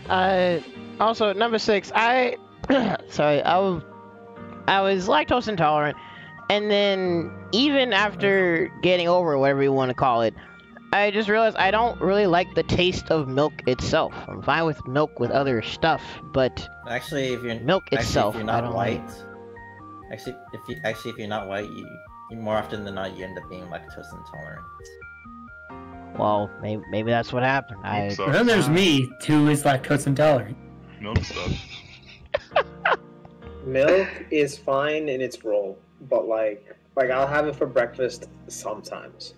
Also, number 6, sorry, I was lactose intolerant, and then even after getting over whatever you want to call it, I just realized I don't really like the taste of milk itself. I'm fine with milk with other stuff, but Actually, milk itself, if you're I not don't white, like. if you're not white, you more often than not you end up being lactose intolerant. Well, maybe that's what happened. Milk sucks. And then there's me, who is lactose intolerant. Milk sucks. Milk is fine in its role, but like I'll have it for breakfast sometimes.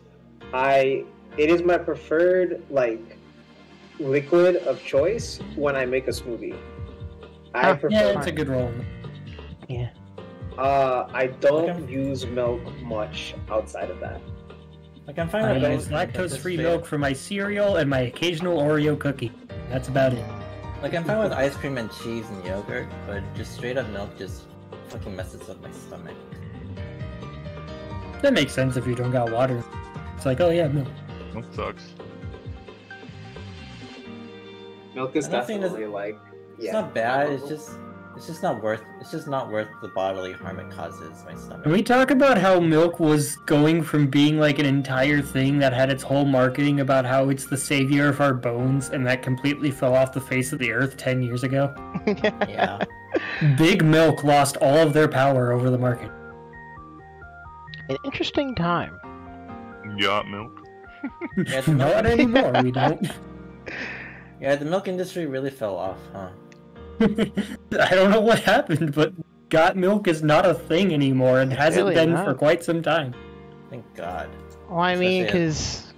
It is my preferred like liquid of choice when I make a smoothie. I prefer. Yeah, it's a good role. Yeah. I don't use milk much outside of that. Like I'm fine I with use lactose-free milk for my cereal and my occasional Oreo cookie. That's about it. Like I'm fine with ice cream and cheese and yogurt, but just straight up milk just fucking messes up my stomach. That makes sense if you don't got water. It's like, oh yeah, milk. Milk sucks. Milk is I'm not saying definitely like It's not bad. It's just not worth. It's just not worth the bodily harm it causes my stomach. Can we talk about how milk was going from being like an entire thing that had its whole marketing about how it's the savior of our bones, and that completely fell off the face of the earth 10 years ago? Yeah. Big Milk lost all of their power over the market. An interesting time. Yacht milk. Yeah, the milk- Not anymore, we don't. Yeah, the milk industry really fell off, huh? I don't know what happened, but got milk is not a thing anymore and hasn't really been not. for quite some time. Thank God. Well, I mean, Especially because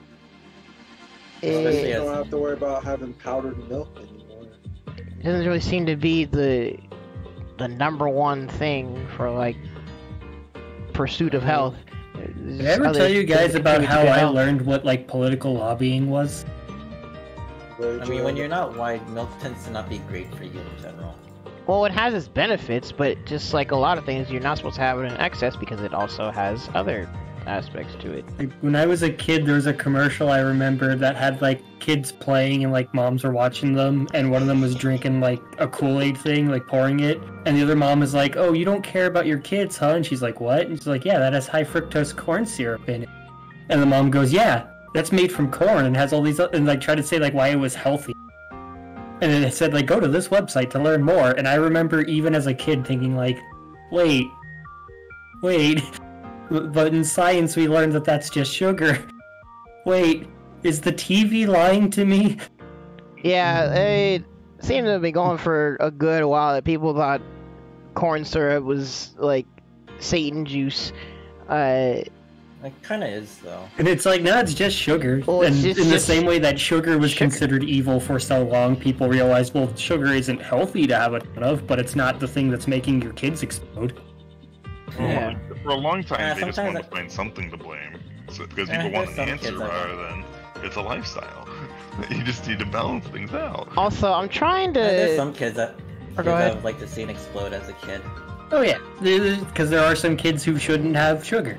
Especially You it don't have to worry about having powdered milk anymore. doesn't really seem to be the number one thing for like pursuit of health. Did I ever tell you guys about how I learned what like political lobbying was? I mean, when you're not white, milk tends to not be great for you in general. Well, it has its benefits, but just like a lot of things, you're not supposed to have it in excess because it also has other aspects to it. Like, when I was a kid, there was a commercial I remember that had like kids playing and like moms were watching them, and one of them was drinking like a Kool-Aid thing, like pouring it, and the other mom is like, "Oh, you don't care about your kids, huh?" And she's like, "What?" And she's like, "Yeah, that has high fructose corn syrup in it." And the mom goes, "Yeah, that's made from corn and has all these," and like tried to say like why it was healthy. And then it said like, "Go to this website to learn more." And I remember even as a kid thinking like, wait. But in science, we learned that that's just sugar. Wait, is the TV lying to me? Yeah, it seemed to be going for a good while that people thought corn syrup was like Satan juice. It kind of is, though. And it's like, no, it's just sugar. Well, and it's in the just same way that sugar was sugar. considered evil for so long, people realized, well, sugar isn't healthy to have a ton of, but it's not the thing that's making your kids explode. Yeah. For a long time, Yeah, they just sometimes wanted to find something to blame. So, because Yeah, people want there's an some answer kids that rather than it's a lifestyle. You just need to balance things out. Also, I'm trying to. There's some kids that Go ahead. I would like to see it explode as a kid. Oh yeah, because there are some kids who shouldn't have sugar.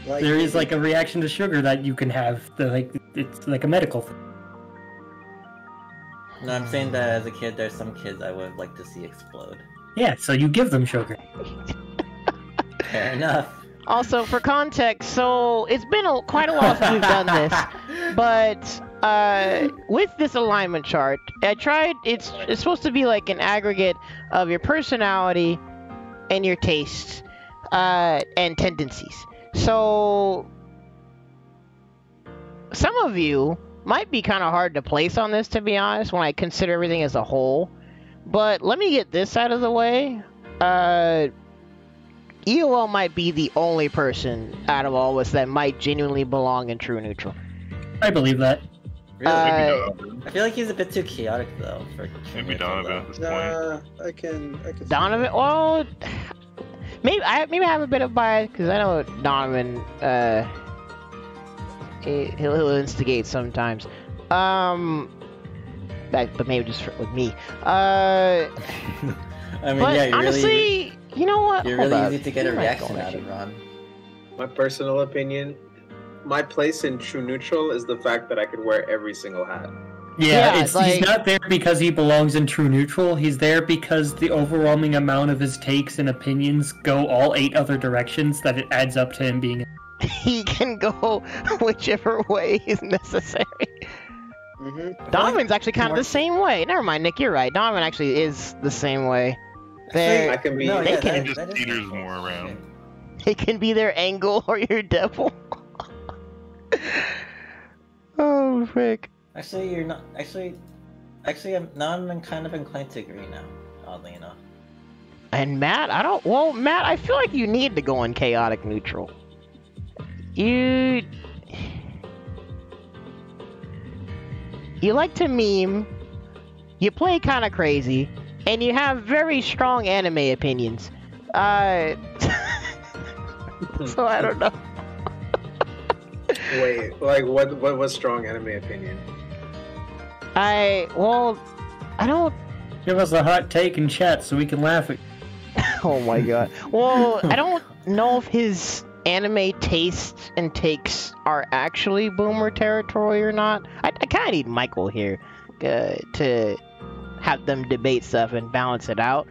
Like, There is like a reaction to sugar that you can have, that, like it's like a medical thing. No, I'm saying that as a kid, there's some kids I would like to see explode. Yeah, so you give them sugar. Fair enough. Also, for context, so it's been quite a while since we've done this, but with this alignment chart, I tried. It's supposed to be like an aggregate of your personality and your tastes and tendencies. So some of you might be kind of hard to place on this, to be honest, when I consider everything as a whole. But let me get this out of the way. EOL might be the only person out of all of us that might genuinely belong in True Neutral. I believe that. Really? Maybe I feel like he's a bit too chaotic though for Maybe Donovan at this point. I can. See Donovan, well, maybe I have a bit of bias because I know Donovan. He'll instigate sometimes. But maybe just with me. I mean, But yeah, you're honestly, you know what? really, Hold you're up. really easy to get a You might reaction go out with of, Ron. My personal opinion, my place in True Neutral is the fact that I could wear every single hat. Yeah, he's like- not there because he belongs in true neutral. He's there because the overwhelming amount of his takes and opinions go all 8 other directions that it adds up to him being. He can go whichever way is necessary. Mm-hmm. Donovan's actually kind of the same way. Never mind, Nick, you're right. Donovan actually is the same way. They're- I can be. No, They yeah, can- Just that is Peter's the case. more around. It can be their angle or your devil. Oh, frick. Actually, you're not. Actually, I'm kind of inclined to agree now. Oddly enough. And Matt, Matt, I feel like you need to go in chaotic neutral. You like to meme, you play kind of crazy, and you have very strong anime opinions. So I don't know. Wait, like what was strong anime opinion? I don't. Give us a hot take in chat so we can laugh at. Oh my god. Well, I don't know if his anime tastes and takes are actually boomer territory or not. I kind of need Michael here to have them debate stuff and balance it out.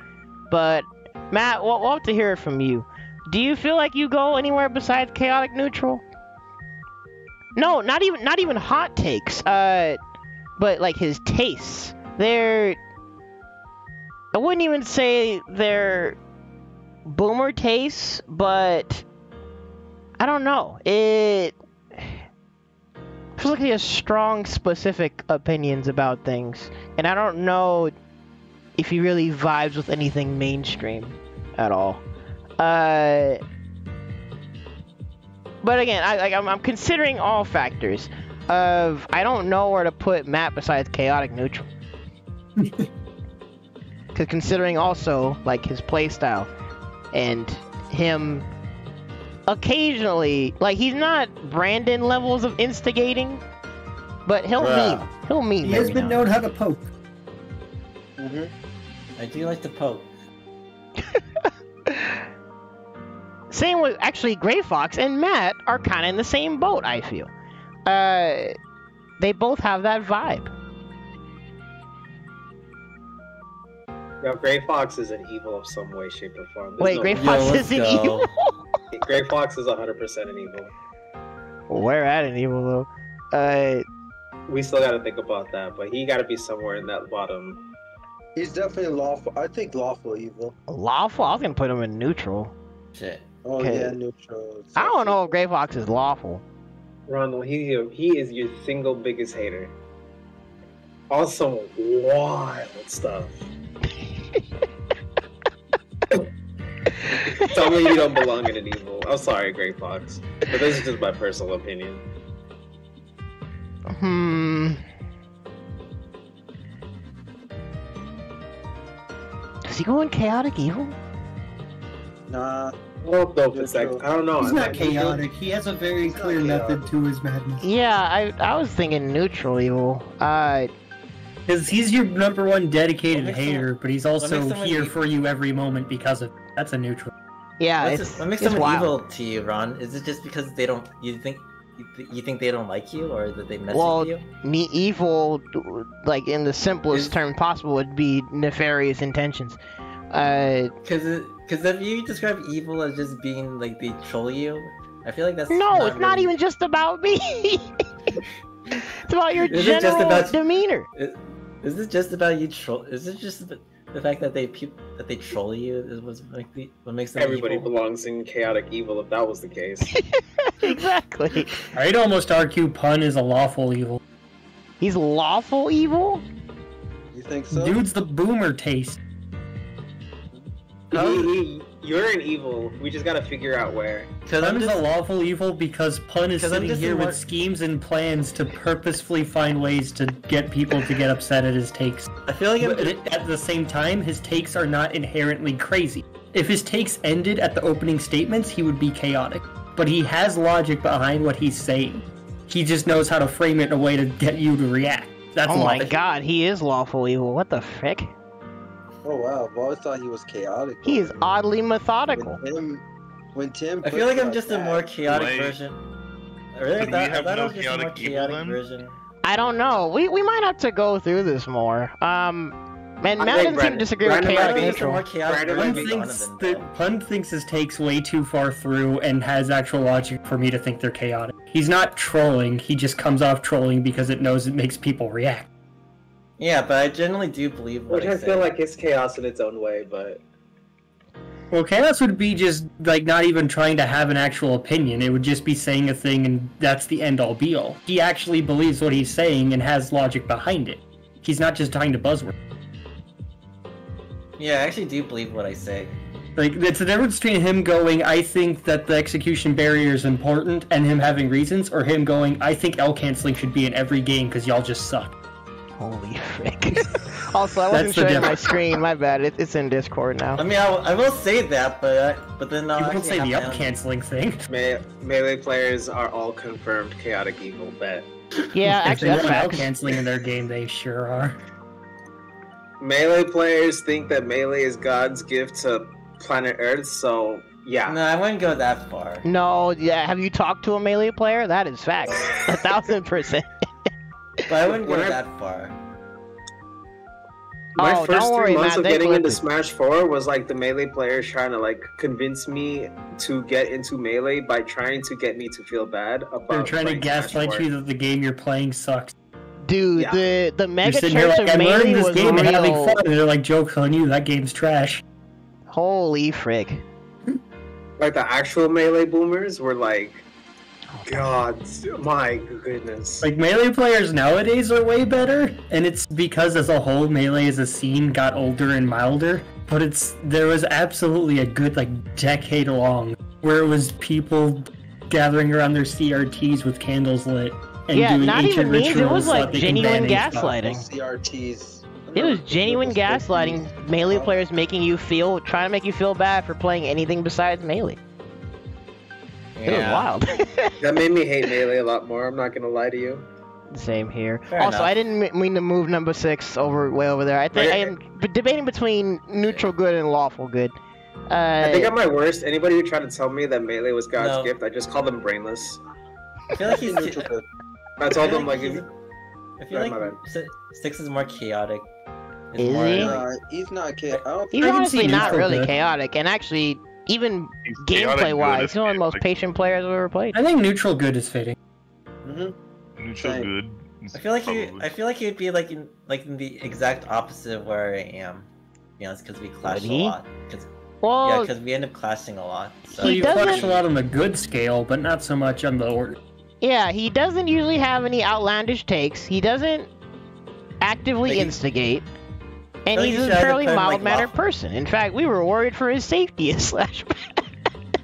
But Matt, we'll have to hear it from you. Do you feel like you go anywhere besides chaotic neutral? No, not even hot takes. But like his tastes. I wouldn't even say they're boomer tastes, but I don't know. It feels like he has strong, specific opinions about things, and I don't know if he really vibes with anything mainstream at all. But again, I'm considering all factors. I don't know where to put Matt besides chaotic neutral. Because considering also like his playstyle and him occasionally, like he's not Brandon levels of instigating, but he'll meme. He has every been now known how to poke. Mm-hmm. I do like to poke. Same with actually Gray Fox and Matt are kind of in the same boat. I feel. They both have that vibe. No, Gray Fox is an evil of some way, shape, or form. There's Wait, no Gray way. Fox let's isn't go. evil. Gray Fox is 100% an evil. We're at an evil though. We still got to think about that, but he got to be somewhere in that bottom. He's definitely lawful. I think lawful evil. Lawful. I was gonna put him in neutral. Shit. Oh Okay. yeah, neutral. I don't know if Gray Fox is lawful. Ronald, he is your single biggest hater. On some wild stuff. Tell me you don't belong in an evil. I'm sorry, Gray Fox, but this is just my personal opinion. Does he go in chaotic evil? Nah. Well, no, it's like, I don't know. He's I'm not like, chaotic. He has a very He's not clear method chaotic. to his madness. Yeah, I was thinking neutral evil. Because he's your number one dedicated What makes hater, but he's makes also someone here evil? for you every moment because of that's a neutral. yeah, What makes it's someone wild. evil to you, Ron? Is it just because they don't? You think they don't like you, or that they mess Well, with you? Evil, like in the simplest Is- term possible, would be nefarious intentions. Because if you describe evil as just being like they troll you, I feel like that's No, it's not really- even just about me. It's about your Is it just general about- demeanor. Is it just about you troll? Is it just the fact that they troll you is what makes them everybody evil? belongs in chaotic evil if that was the case. Exactly. I'd almost argue Pun is a lawful evil. He's lawful evil? You think so? Dude's the boomer taste. You're an evil. We just gotta figure out where. Because Pun I'm is just a lawful evil because Pun is 'Cause I'm sitting just here in with one- schemes and plans to purposefully find ways to get people to get upset at his takes. I feel like But at the same time, his takes are not inherently crazy. If his takes ended at the opening statements, he would be chaotic. But he has logic behind what he's saying. He just knows how to frame it in a way to get you to react. That's Oh my logic. god, he is lawful evil. What the frick? Oh wow, I've always thought he was chaotic. He is oddly methodical. When Tim I puts feel like it I'm just a that, more chaotic Wait. version. Really, Can we have I thought I no was just a more chaotic evil, chaotic then? version. I don't know. We might have to go through this more. And Matt think doesn't seem to Brandon- disagree with Brandon might chaotic be- It's a more neutral. chaotic Brandon version might of be- Donovan, though. Pun thinks his takes way too far through and has actual logic for me to think they're chaotic. He's not trolling, he just comes off trolling because it knows it makes people react. Yeah, but I generally do believe what Which I say. feel like it's chaos in its own way, but Well, chaos would be just, like, not even trying to have an actual opinion. It would just be saying a thing and that's the end-all be-all. He actually believes what he's saying and has logic behind it. He's not just trying to buzzword. Yeah, I actually do believe what I say. Like, it's the difference between him going, I think that the execution barrier is important, and him having reasons, or him going, I think L-canceling should be in every game because y'all just suck. Holy frick. Also, I wasn't That's the showing my difference. screen. My bad. It's in Discord now. I mean, I will say that, but then I'll You won't actually say have the my own- up-canceling thing. melee players are all confirmed chaotic evil. Bet Yeah, If actually, they that's want facts. out-canceling in their game, they sure are. melee players think that melee is God's gift to planet Earth. So yeah, No, I wouldn't go that far. No, yeah. Have you talked to a melee player? That is facts. 1,000%. But I wouldn't go When I- that far. my Oh, first don't 3 worry, months Matt, of they getting into flipped Smash 4 was like the melee players trying to like convince me to get into melee by trying to get me to feel bad about. They're trying to playing Smash gaslight 4. you that the game you're playing sucks. Dude, Yeah. the You're mega sitting here church like, of I'm melee learning this was game and having real. fun, and they're like, joke's on you, that game's trash. Holy frick. Like the actual melee boomers were like, God, my goodness. Like, melee players nowadays are way better, and it's because as a whole, melee as a scene got older and milder, but there was absolutely a good, like, decade long where it was people gathering around their CRTs with candles lit and Yeah, doing not ancient even memes, it rituals was so like that they can genuine ban stuff. gaslighting. CRTs. It was genuine gaslighting. Melee players trying to make you feel bad for playing anything besides melee. It was wild. That made me hate melee a lot more. I'm not gonna lie to you. Same here. Fair Also, enough. I didn't mean to move number 6 way over there. I think I am debating between neutral good and lawful good. I think at my worst, anybody who tried to tell me that melee was God's No. gift, I just called them brainless. I feel like he's. I told them like, he's- if, I feel Right, my like Six is more chaotic. It's Is more he? like- He's not chaotic. I don't He's I can honestly see not neutral really good. chaotic, and actually, even He's chaotic gameplay good wise, at he's one of the most like, patient players I've ever played. I think neutral good is fitting. neutral Same. good. I feel like Probably. he would be like in the exact opposite of where I am. To be honest, because we clash Would a he? lot. Yeah, Well, because we end up clashing a lot. So So He you doesn't- flex a lot on the good scale, but not so much on the order. yeah, he doesn't usually have any outlandish takes. He doesn't actively Like he- instigate. And Like he's he a should either fairly put him, like, mild-mannered lawful- person. In fact, we were worried for his safety in Slash.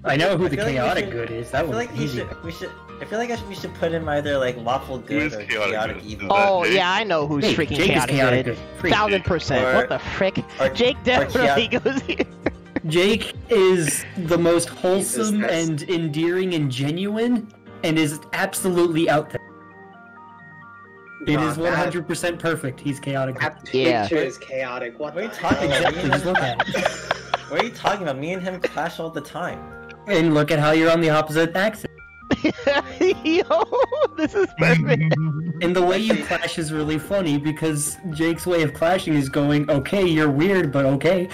I know who I the feel like we chaotic should- good is. I That feel was like easy. I feel like we should put him either like lawful good is or chaotic chaotic good? evil. Is that Oh, Jake? yeah, I know who's Hey, freaking Jake is chaotic, chaotic good. good. Freak. 1,000%. Or- What the frick? or- Jake definitely chaotic- goes here. Jake is the most wholesome that's- and endearing and genuine, and is absolutely out there. It Nah, is 100% perfect. He's chaotic. that Yeah. picture is chaotic. What What are you the talking hell? about? Exactly. Just look at it. What are you talking about? Me and him clash all the time. And look at how you're on the opposite axis. Yo, this is perfect. And the way you clash is really funny because Jake's way of clashing is going, okay, you're weird, but okay.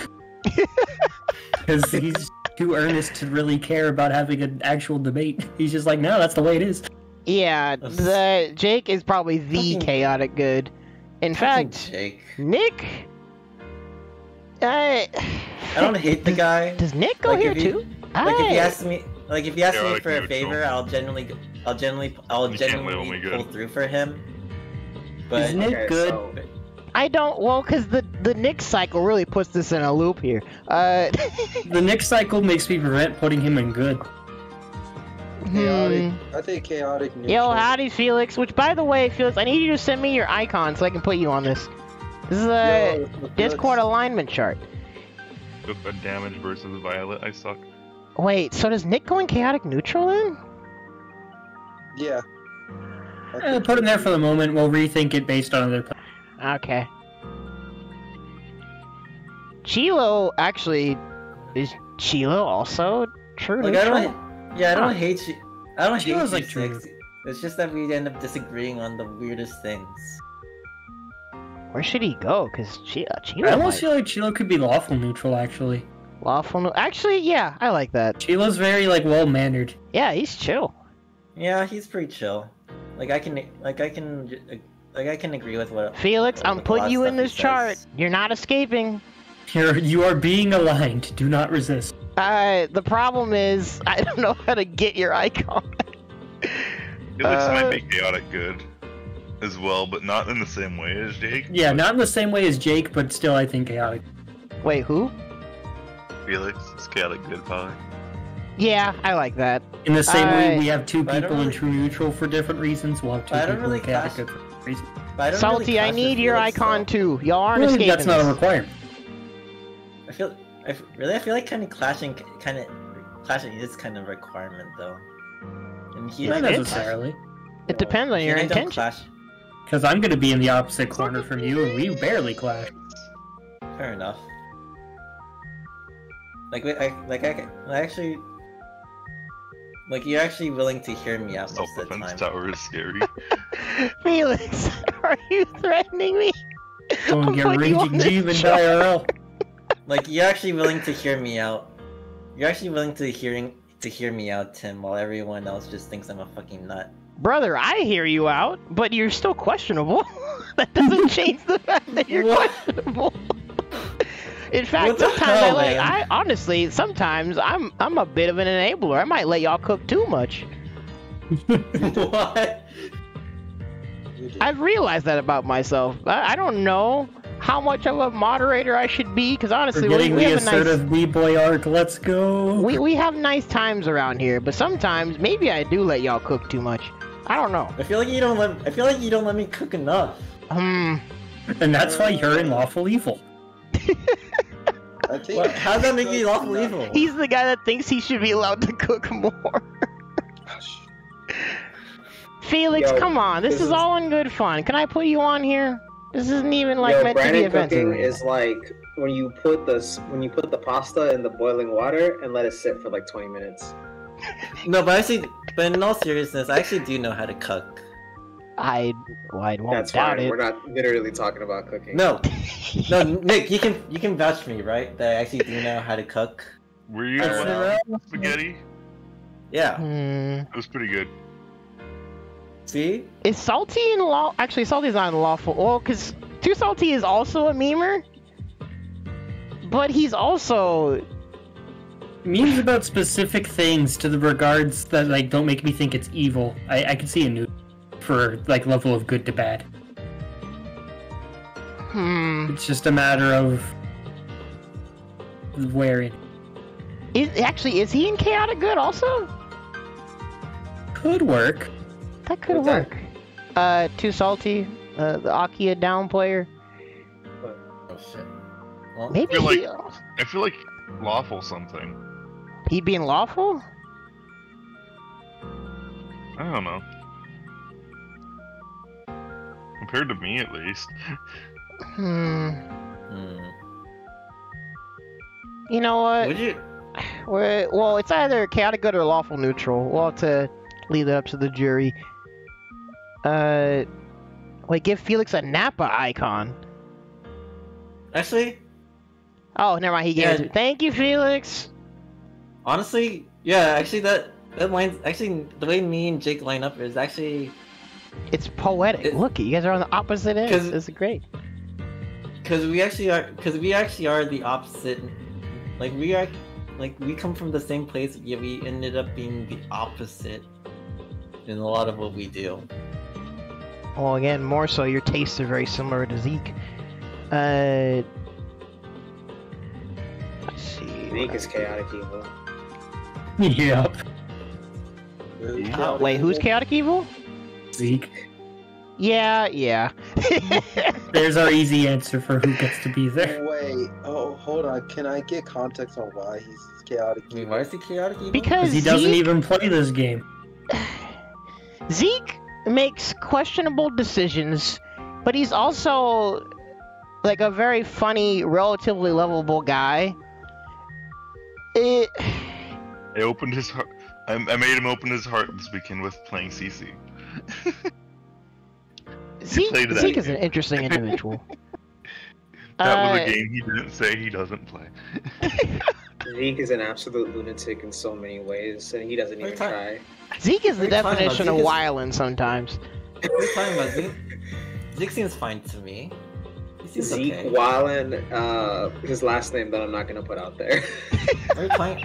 Because he's too earnest to really care about having an actual debate. He's just like, no, that's the way it is. Yeah, the Jake is probably the Fucking- chaotic good. In Fucking fact, Jake. Nick. I don't hate the guy. Does Nick go Like, here if he- too? Like if he Hey. asks me, Chaotic for a neutral. favor, I'll You can't let genuinely me pull good. through for him. But Is Nick Okay, good? so I don't. Well, because the Nick cycle really puts this in a loop here. The Nick cycle makes me prevent putting him in good. Chaotic. I think chaotic. Yo, neutral. howdy, Felix. Which, by the way, Felix, I need you to send me your icon so I can put you on this. This is a Yo, let's- Discord alignment chart. With a damage versus Violet, I suck. Wait, so does Nick go in chaotic neutral then? Yeah. I think- Put him there for the moment. We'll rethink it based on other. Okay. Chilo actually is Chilo also true like I neutral? don't, yeah, I don't hate you. I don't hate Chilo's, you, like, true. Six. It's just that we end up disagreeing on the weirdest things. Where should he go? Because I Chilo almost feel like Chilo could be lawful neutral, actually. lawful. Actually, yeah, I like that. Chilo's very, like, well-mannered. Yeah, he's chill. Yeah, he's pretty chill. I can agree with what. Felix, I'm with a lot putting of you in stuff he this chart. says. You're not escaping. You are being aligned. Do not resist. The problem is, I don't know how to get your icon. Felix might be chaotic good as well, but not in the same way as Jake. Yeah, not in the same way as Jake, but still, I think chaotic. Wait, who? Felix is chaotic good, probably. Yeah, I like that. In the same way we have two But I don't people in really- true neutral for different reasons, we'll have two But I don't people really in chaotic clash- good for different reasons. But I don't Salty, really I clash need with your Felix, icon though. too. Y'all aren't Really, escaping that's not a this. requirement. I feel like kind of clashing is kind of a requirement though. And he Not and I don't necessarily. It depends on clash. your He and I don't intention. clash. Because I'm going to be in the opposite corner from you, and we barely clash. Fair enough. You're actually willing to hear me out most of the Self-defense time. tower is scary. Felix, are you threatening me? Go and I'm get putting you on Raging this Jeeve and chart. IRL. You're actually willing to hear me out. You're actually willing to hear me out, Tim, while everyone else just thinks I'm a fucking nut. Brother, I hear you out, but you're still questionable. That doesn't change the fact that you're What? questionable. In fact, What the sometimes hell, man? I honestly, sometimes I'm a bit of an enabler. I might let y'all cook too much. What? You do. I've realized that about myself. I don't know how much of a moderator I should be, because honestly, We're getting we the have a nice, assertive B-boy arc. Let's go. we have nice times around here, but sometimes maybe I do let y'all cook too much. I don't know. I feel like you don't let me cook enough. And that's why you're in lawful evil. I think. What? How does that make me lawful evil? He's the guy that thinks he should be allowed to cook more. Felix, Yo, come on. This this is is- all in good fun. Can I put you on here? This isn't even like Yo, meant to be Brandon offensive. cooking is like when you put the pasta in the boiling water and let it sit for like 20 minutes. No, but in all seriousness, I actually do know how to cook. I won't That's doubt fine. it. We're not literally talking about cooking. No, Nick, you can vouch for me, right? That I actually do know how to cook. Were you Fair the one enough. with spaghetti? Yeah. It was pretty good. See? Is Salty in law? Actually, Salty's not in lawful. Well, because Too Salty is also a memer, but he's also Memes about specific things to the regards that like don't make me think it's evil. I can see a new for like level of good to bad. It's just a matter of where it Is he in Chaotic Good also? could work. That could What's that? work. Too Salty, the Akia down player. Oh shit. Well, Maybe I feel like lawful something. he'd be in lawful. I don't know. Compared to me, at least. Hmm. hmm. You know what? Would you? Well, it's either chaotic good or lawful neutral. We'll have to leave that up to the jury. Wait, give Felix a Napa icon. Actually, Oh, never mind. He gave Yeah. it. Thank you, Felix. honestly, yeah. Actually, that lines. Actually, the way me and Jake line up is actually It's poetic. It- Look, you guys are on the opposite ends. 'Cause- This is great. because we actually are the opposite. We come from the same place, yet we ended up being the opposite in a lot of what we do. Well, again, more so, your tastes are very similar to Zeke. Let's see. Nick is chaotic evil. Yep. Wait, who's chaotic evil? Zeke. Yeah. There's our easy answer for who gets to be there. Wait, oh, hold on. Can I get context on why he's chaotic? I mean, why is he chaotic evil? Because Because he doesn't Zeke, even play this game. Zeke makes questionable decisions, but he's also like a very funny, relatively lovable guy. I opened his heart. I made him open his heart this weekend with playing CC. Zeke played that is an game. interesting individual. That was a game he didn't say he doesn't play. Zeke is an absolute lunatic in so many ways, and he doesn't even try. Zeke is the What are you talking definition about? of Zeke is- wildin' sometimes. What are you talking about? Zeke seems fine to me. He seems Zeke okay. Wallen, his last name that I'm not gonna put out there. What are you talking-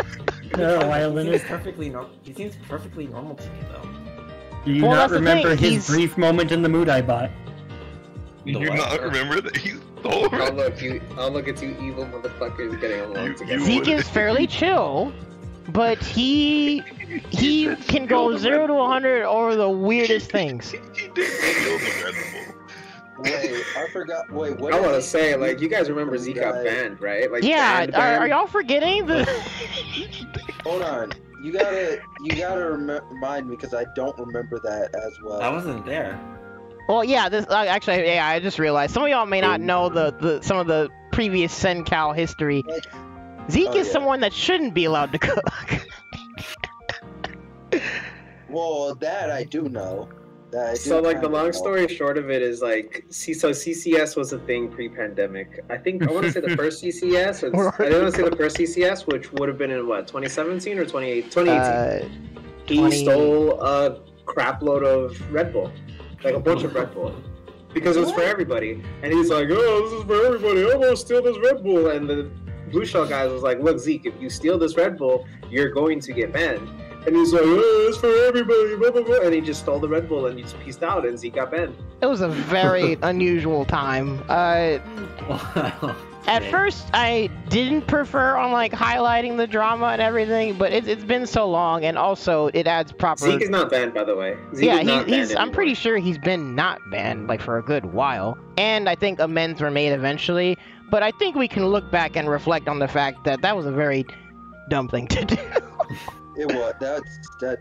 Wyland he is- seems perfectly He seems perfectly normal to me though. Do you Well, not that's the remember thing, his he's- brief moment in the mood I bought? Do The you what? not remember that he stole I'll look at you evil motherfuckers getting along together. Zeke is fairly chill, but he can go 0 to 100 over the weirdest things. He did steal the Red Bull. Wait, I forgot. Wait, what? I did want to he- say, like, you guys remember Zeke got Guy- banned, right? Like, Yeah, banned. are y'all forgetting the? Hold on. You gotta remind me because I don't remember that as well. I wasn't there. Well, yeah. This actually, yeah. I just realized some of y'all may not know the some of the previous Sencal history. Zeke Oh, is yeah. someone that shouldn't be allowed to cook. Well, that I do know. That I do So, like, the kinda long know. story short of it is, like, so CCS was a thing pre-pandemic. I think, I want to say the first CCS, I didn't want to say the first CCS, which would have been in, what, 2017 or 2018? He 20 stole a crap load of Red Bull. Like, a bunch of Red Bull. Because it was for everybody. And he's like, oh, this is for everybody. I'm gonna steal this Red Bull. And the Blue Shell guys was like, look, Zeke, if you steal this Red Bull, you're going to get banned. And he's like, oh, it's for everybody, blah, blah, blah. And he just stole the Red Bull and he just pieced out and Zeke got banned. It was a very unusual time. Wow. At first, I didn't prefer on like highlighting the drama and everything, but it's been so long, and also it adds proper. Zeke is not banned, by the way. Zeke Yeah, is not banned he's. I'm anymore. pretty sure he's been not banned like for a good while, and I think amends were made eventually. But I think we can look back and reflect on the fact that that was a very dumb thing to do. It was. That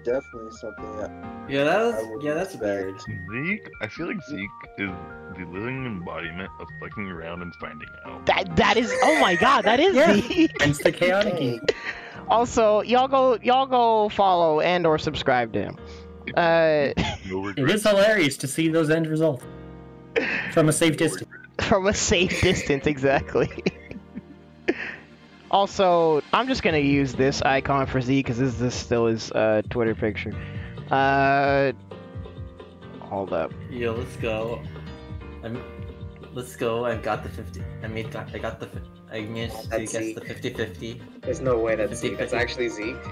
definitely something. Yeah, I would that's expect. weird. Zeke, I feel like Zeke is the living embodiment of fucking around and finding out. That is. Oh my God, that is Yeah. Zeke. Hence the chaotic Hey, game. Also, y'all go follow and or subscribe to him. No It regrets. is hilarious to see those end results from a safe distance. From a safe distance, exactly. Also, I'm just gonna use this icon for Z because this is still his Twitter picture. Hold up. Yo, let's go. Let's go. I've got the 50. I managed to That's guess Zeke. the 50-50. There's no way that's Zeke. That's 50-50. actually Zeke.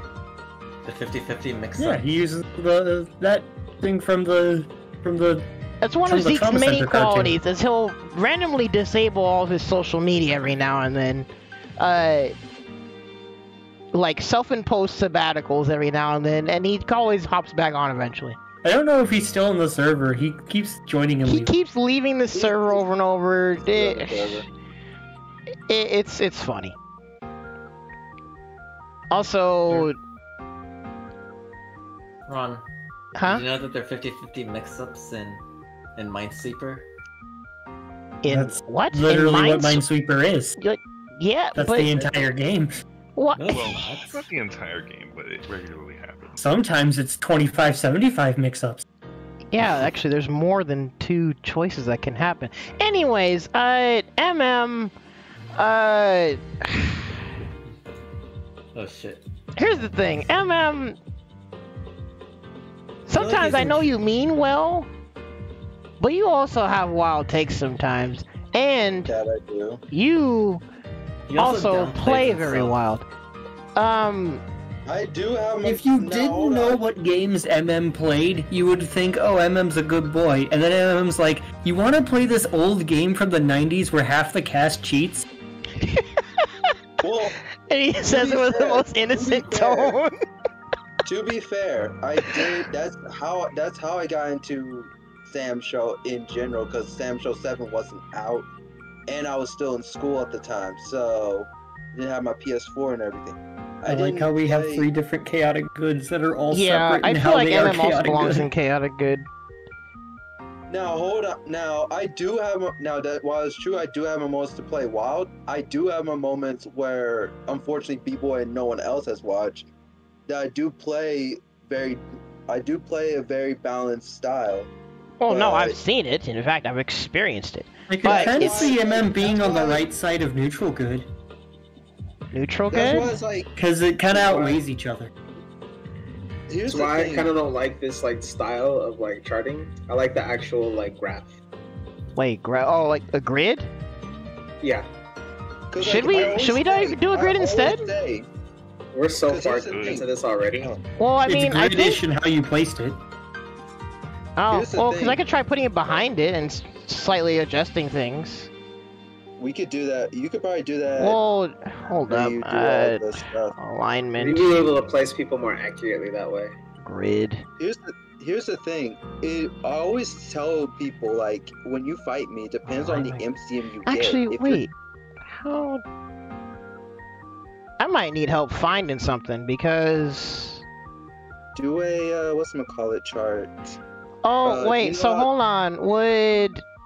The 50-50 mix Yeah, up. he uses that thing from the That's one From of the Zeke's Trauma many Center cartoon. qualities, is he'll randomly disable all of his social media every now and then. Like self-imposed sabbaticals every now and then, and he always hops back on eventually. I don't know if he's still in the server. He keeps joining and He leaving. keeps leaving the server over and over. whatever. It's funny. Also, Ron, huh? did you know that there are 50-50 mix-ups in Minesweeper? In That's what? Literally in what Minesweeper is. Yeah, That's but the entire game. what? No, Well, what? it's not the entire game, but it regularly happens. Sometimes it's 25-75 mix-ups. Yeah, actually, there's more than two choices that can happen. Anyways, MM, Oh shit. here's the thing, MM. Sometimes I know you mean well, but you also have wild takes sometimes, and That I do. you He also downplays play very himself. wild. I do have. If you now, didn't hold know on. what games MM played, you would think, oh, MM's a good boy. And then MM's like, you want to play this old game from the 90s where half the cast cheats? Well, And he says be it with the fair, most to be innocent fair. tone. to be fair, I did. That's how I got into Sam Show in general, because Sam Show 7 wasn't out, and I was still in school at the time, so I didn't have my PS4 and everything. I like didn't how we have play- 3 different chaotic goods that are all Yeah, separate I in feel how like they are MM also chaotic belongs good. in chaotic good. Now hold up. Now I do have now that while it's true I do have my moments to play wild. I do have my moments where unfortunately B-Boy and no one else has watched that I do play very I do play a very balanced style. Well, no, I've seen it. In fact, I've experienced it. I could But kind of it's- see MM being that's on the why- right side of neutral good, Neutral That's good? why it's like, because it kind of outweighs each other. here's That's the why I thing. kind of don't like this like style of like charting. I like the actual like graph. Wait, like a grid? Yeah, 'Cause, Should like, we- I always should we say- do a I grid always instead? say- we're so 'Cause far here's the thing. into this already. Well, I mean, it's I think. British and how you placed it. Oh, Here's the well, because I thing. could try putting it behind it and slightly adjusting things. We could do that. You could probably do that. Well, hold where up. you do all this stuff. You'd Alignment, be able to place people more accurately that way. grid. Here's the thing. I always tell people, like, when you fight me, it depends on the Alignment. MCM you Actually, get. If you're- wait. How? I might need help finding something because. Do a whatchamacallit chart. Oh you wait, know so what? hold on.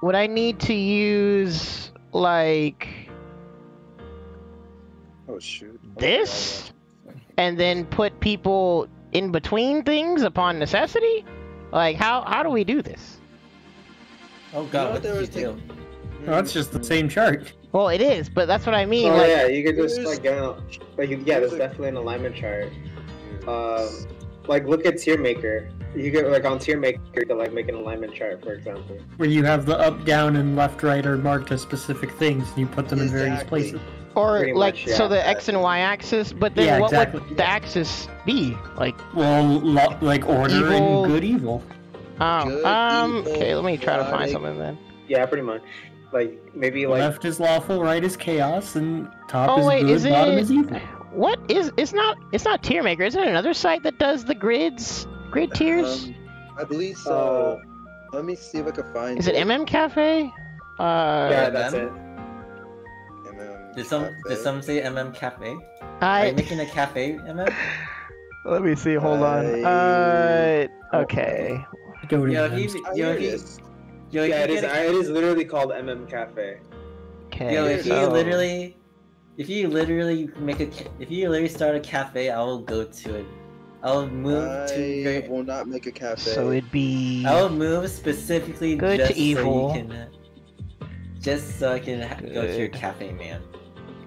Would I need to use like Oh shoot. this and then put people in between things upon necessity? Like how do we do this? Oh You know god, what what there did was you the- do? Well, that's just the same chart. Well, it is, but that's what I mean. Oh like, yeah, you could just Here's- like get out. Like yeah, there's definitely an alignment chart. Like look at tier maker. You get like on tier maker you could like make an alignment chart, for example. Where you have the up, down, and left, right are marked as specific things, and you put them in various Exactly. places. or pretty like much, so yeah. the X and Y axis, but then Yeah, what exactly. would the axis be? Like Well, like order Evil. and good, evil. oh Good, evil, okay, let me try to find chaotic. something then. Yeah, pretty much. Like maybe like Left is lawful, right is chaos, and top Oh, is wait, good, is bottom it- is evil. What is it's not tier maker, isn't it another site that does the grid tiers? I believe so. Let me see if I can find. Is it MM Cafe? yeah, that's it. MM Did Cafe. some say MM Cafe? Are you I making a cafe, MM? let me see. Hold on. Okay. Go to Yo, them. if you, Oh, yo, here if it you, is. yo, if Yeah, you it is. get a- It is literally called MM Cafe. Okay. Yo, if you so- literally, if you literally start a cafe, I will go to it. I'll move I to. will not make a cafe. So it'd be I will move specifically Good just to evil. so you can, just so I can go to your Good. cafe, man,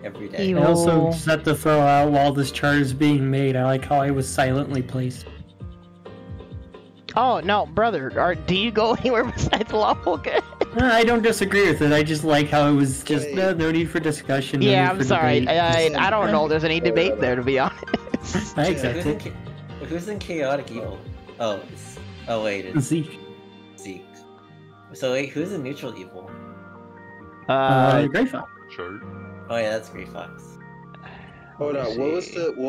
every day. Evil. I also just have to throw out while this chart is being made, I like how I was silently placed. Oh no, brother. Do you go anywhere besides lawful good? I don't disagree with it. I just like how it was just Wait. no need for discussion. no Yeah, need I'm for sorry. debate. I don't know if there's any debate there, to be honest. I Who's accept in, it. who's in chaotic evil? Oh wait, it's Zeke. Zeke. So wait, who's in neutral evil? Great fun. Chart. Oh yeah, that's Grey Fox. Hold on. What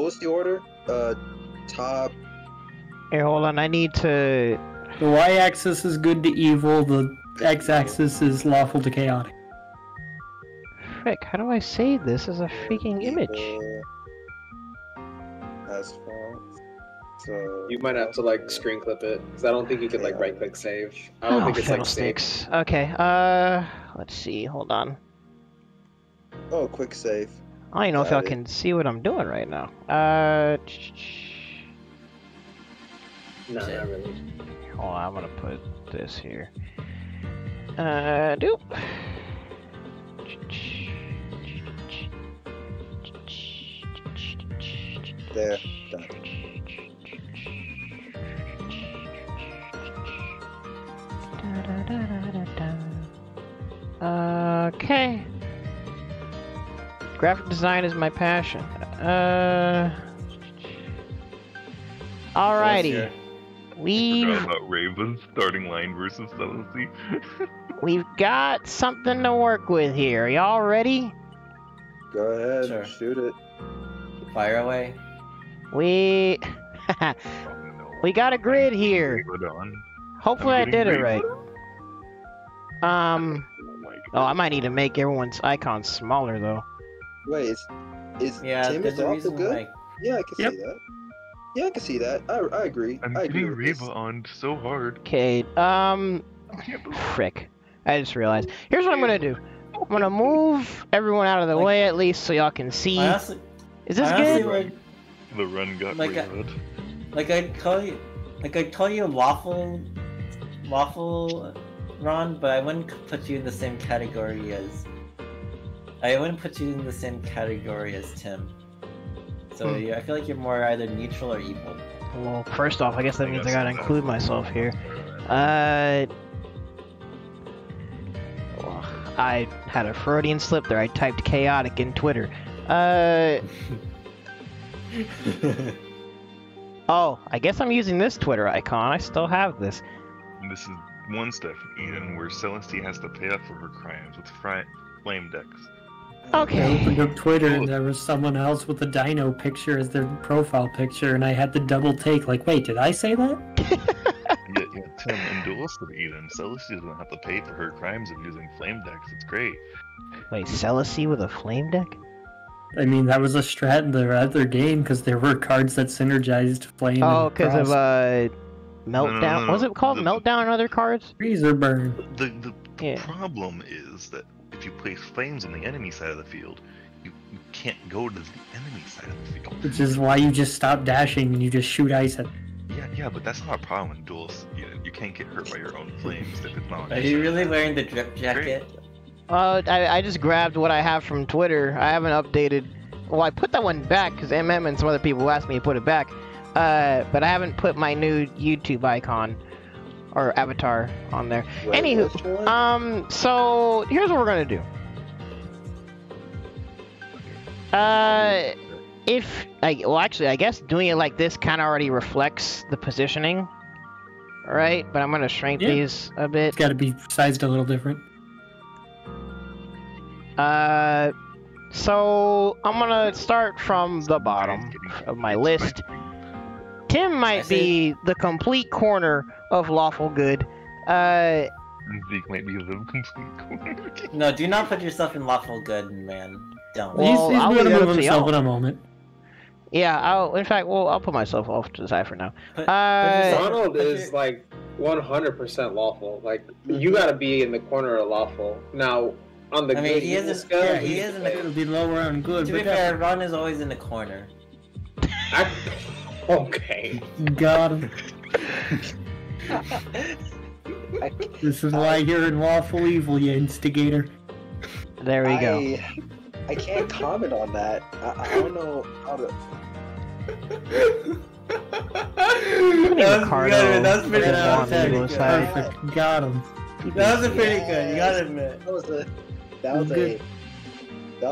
was the order? Top. Here, hold on. I need to. The y-axis is good to evil. The x-axis is lawful to chaotic. Frick, how do I save this as a freaking image? Evil, Asphalt. So. You might have to like screen clip it because I don't think you could like right click save. I don't Oh, think it's like saved. fiddlesticks. Okay, let's see. Hold on. Oh, quick save. I don't even know if Got y'all it. can see what I'm doing right now. No, not really. Hold on, I'm gonna put this here. Doop. There. Done. Okay. Graphic design is my passion. Alrighty. Here. We've Forgot about Ravens starting line versus Celesty. we've got something to work with here. Y'all ready? Go ahead. Sure. Shoot it. Fire away. We Oh, no. we got a grid here. Put on. Hopefully I I'm did getting it right. Oh my Oh, I might need to make everyone's icon smaller though. Wait, is Yeah, Tim there's is a awful reason good? why. Yeah, I can Yep. see that. Yeah, I can see that. I agree. I'm I agree getting with Reba this. on so hard. Okay, I can't believe frick. I just realized. Here's what I'm gonna do. I'm gonna move everyone out of the Like- way at least so y'all can see. Honestly, Is this honestly, good? like, the run got Like, Reba. like I'd call you, Like I told you, waffle, Ron, but I wouldn't put you in the same category as. I wouldn't put you in the same category as Tim. So I feel like you're more either neutral or evil. Well, first off, I guess that means I gotta include myself here. Well, I had a Freudian slip there. I typed chaotic in Twitter. Oh, I guess I'm using this Twitter icon. I still have this. This is one step, Eden, where Celestia has to pay up for her crimes with flame decks. I Okay. opened up Twitter and there was someone else with a dino picture as their profile picture, and I had to double take, like, wait, did I say that? Yeah, Tim, in Duelist of Eden, Celestia doesn't have to pay for her crimes of using flame decks. It's great. Wait, Celicy with a flame deck? I mean, that was a strat in their other game, because there were cards that synergized flame Oh, and because of, frost. Meltdown? No. Was it called Meltdown and other cards? Freezer burn. The Yeah. problem is that if you place flames on the enemy side of the field, you can't go to the enemy side of the field. Which is why you just stop dashing and you just shoot ice at them. Yeah, but that's not a problem in duels. You can't get hurt by your own flames if it's not. Are you really wearing the drip jacket? I just grabbed what I have from Twitter. I haven't updated. Well, I put that one back because MM and some other people asked me to put it back. But I haven't put my new YouTube icon or avatar on there. Wait, Anywho, which one? so here's what we're gonna do. I guess doing it like this kind of already reflects the positioning, right? But I'm gonna shrink Yeah. these a bit. It's got to be sized a little different. So I'm gonna start from the bottom of my list. Tim might be the complete corner of lawful good. Zeke might be the complete corner. No, do not put yourself in lawful good, man. Don't. Well, he's I'll going leave to it move up to himself y'all. in a moment. Yeah, I'll put myself off to the side for now. Donald is like 100% lawful. Like you gotta be in the corner of lawful. Now on the I mean, good he evil isn't. scale, Yeah, he is in It'll the. be lower on good, To be but fair, Ron is always in the corner. Okay. got him. This is why you're in lawful evil, you instigator. There we go. I can't comment on that. I don't know how to. Ricardo, That's pretty Get good. out That's there. pretty good. Perfect. Got him. That was pretty good. You gotta admit. That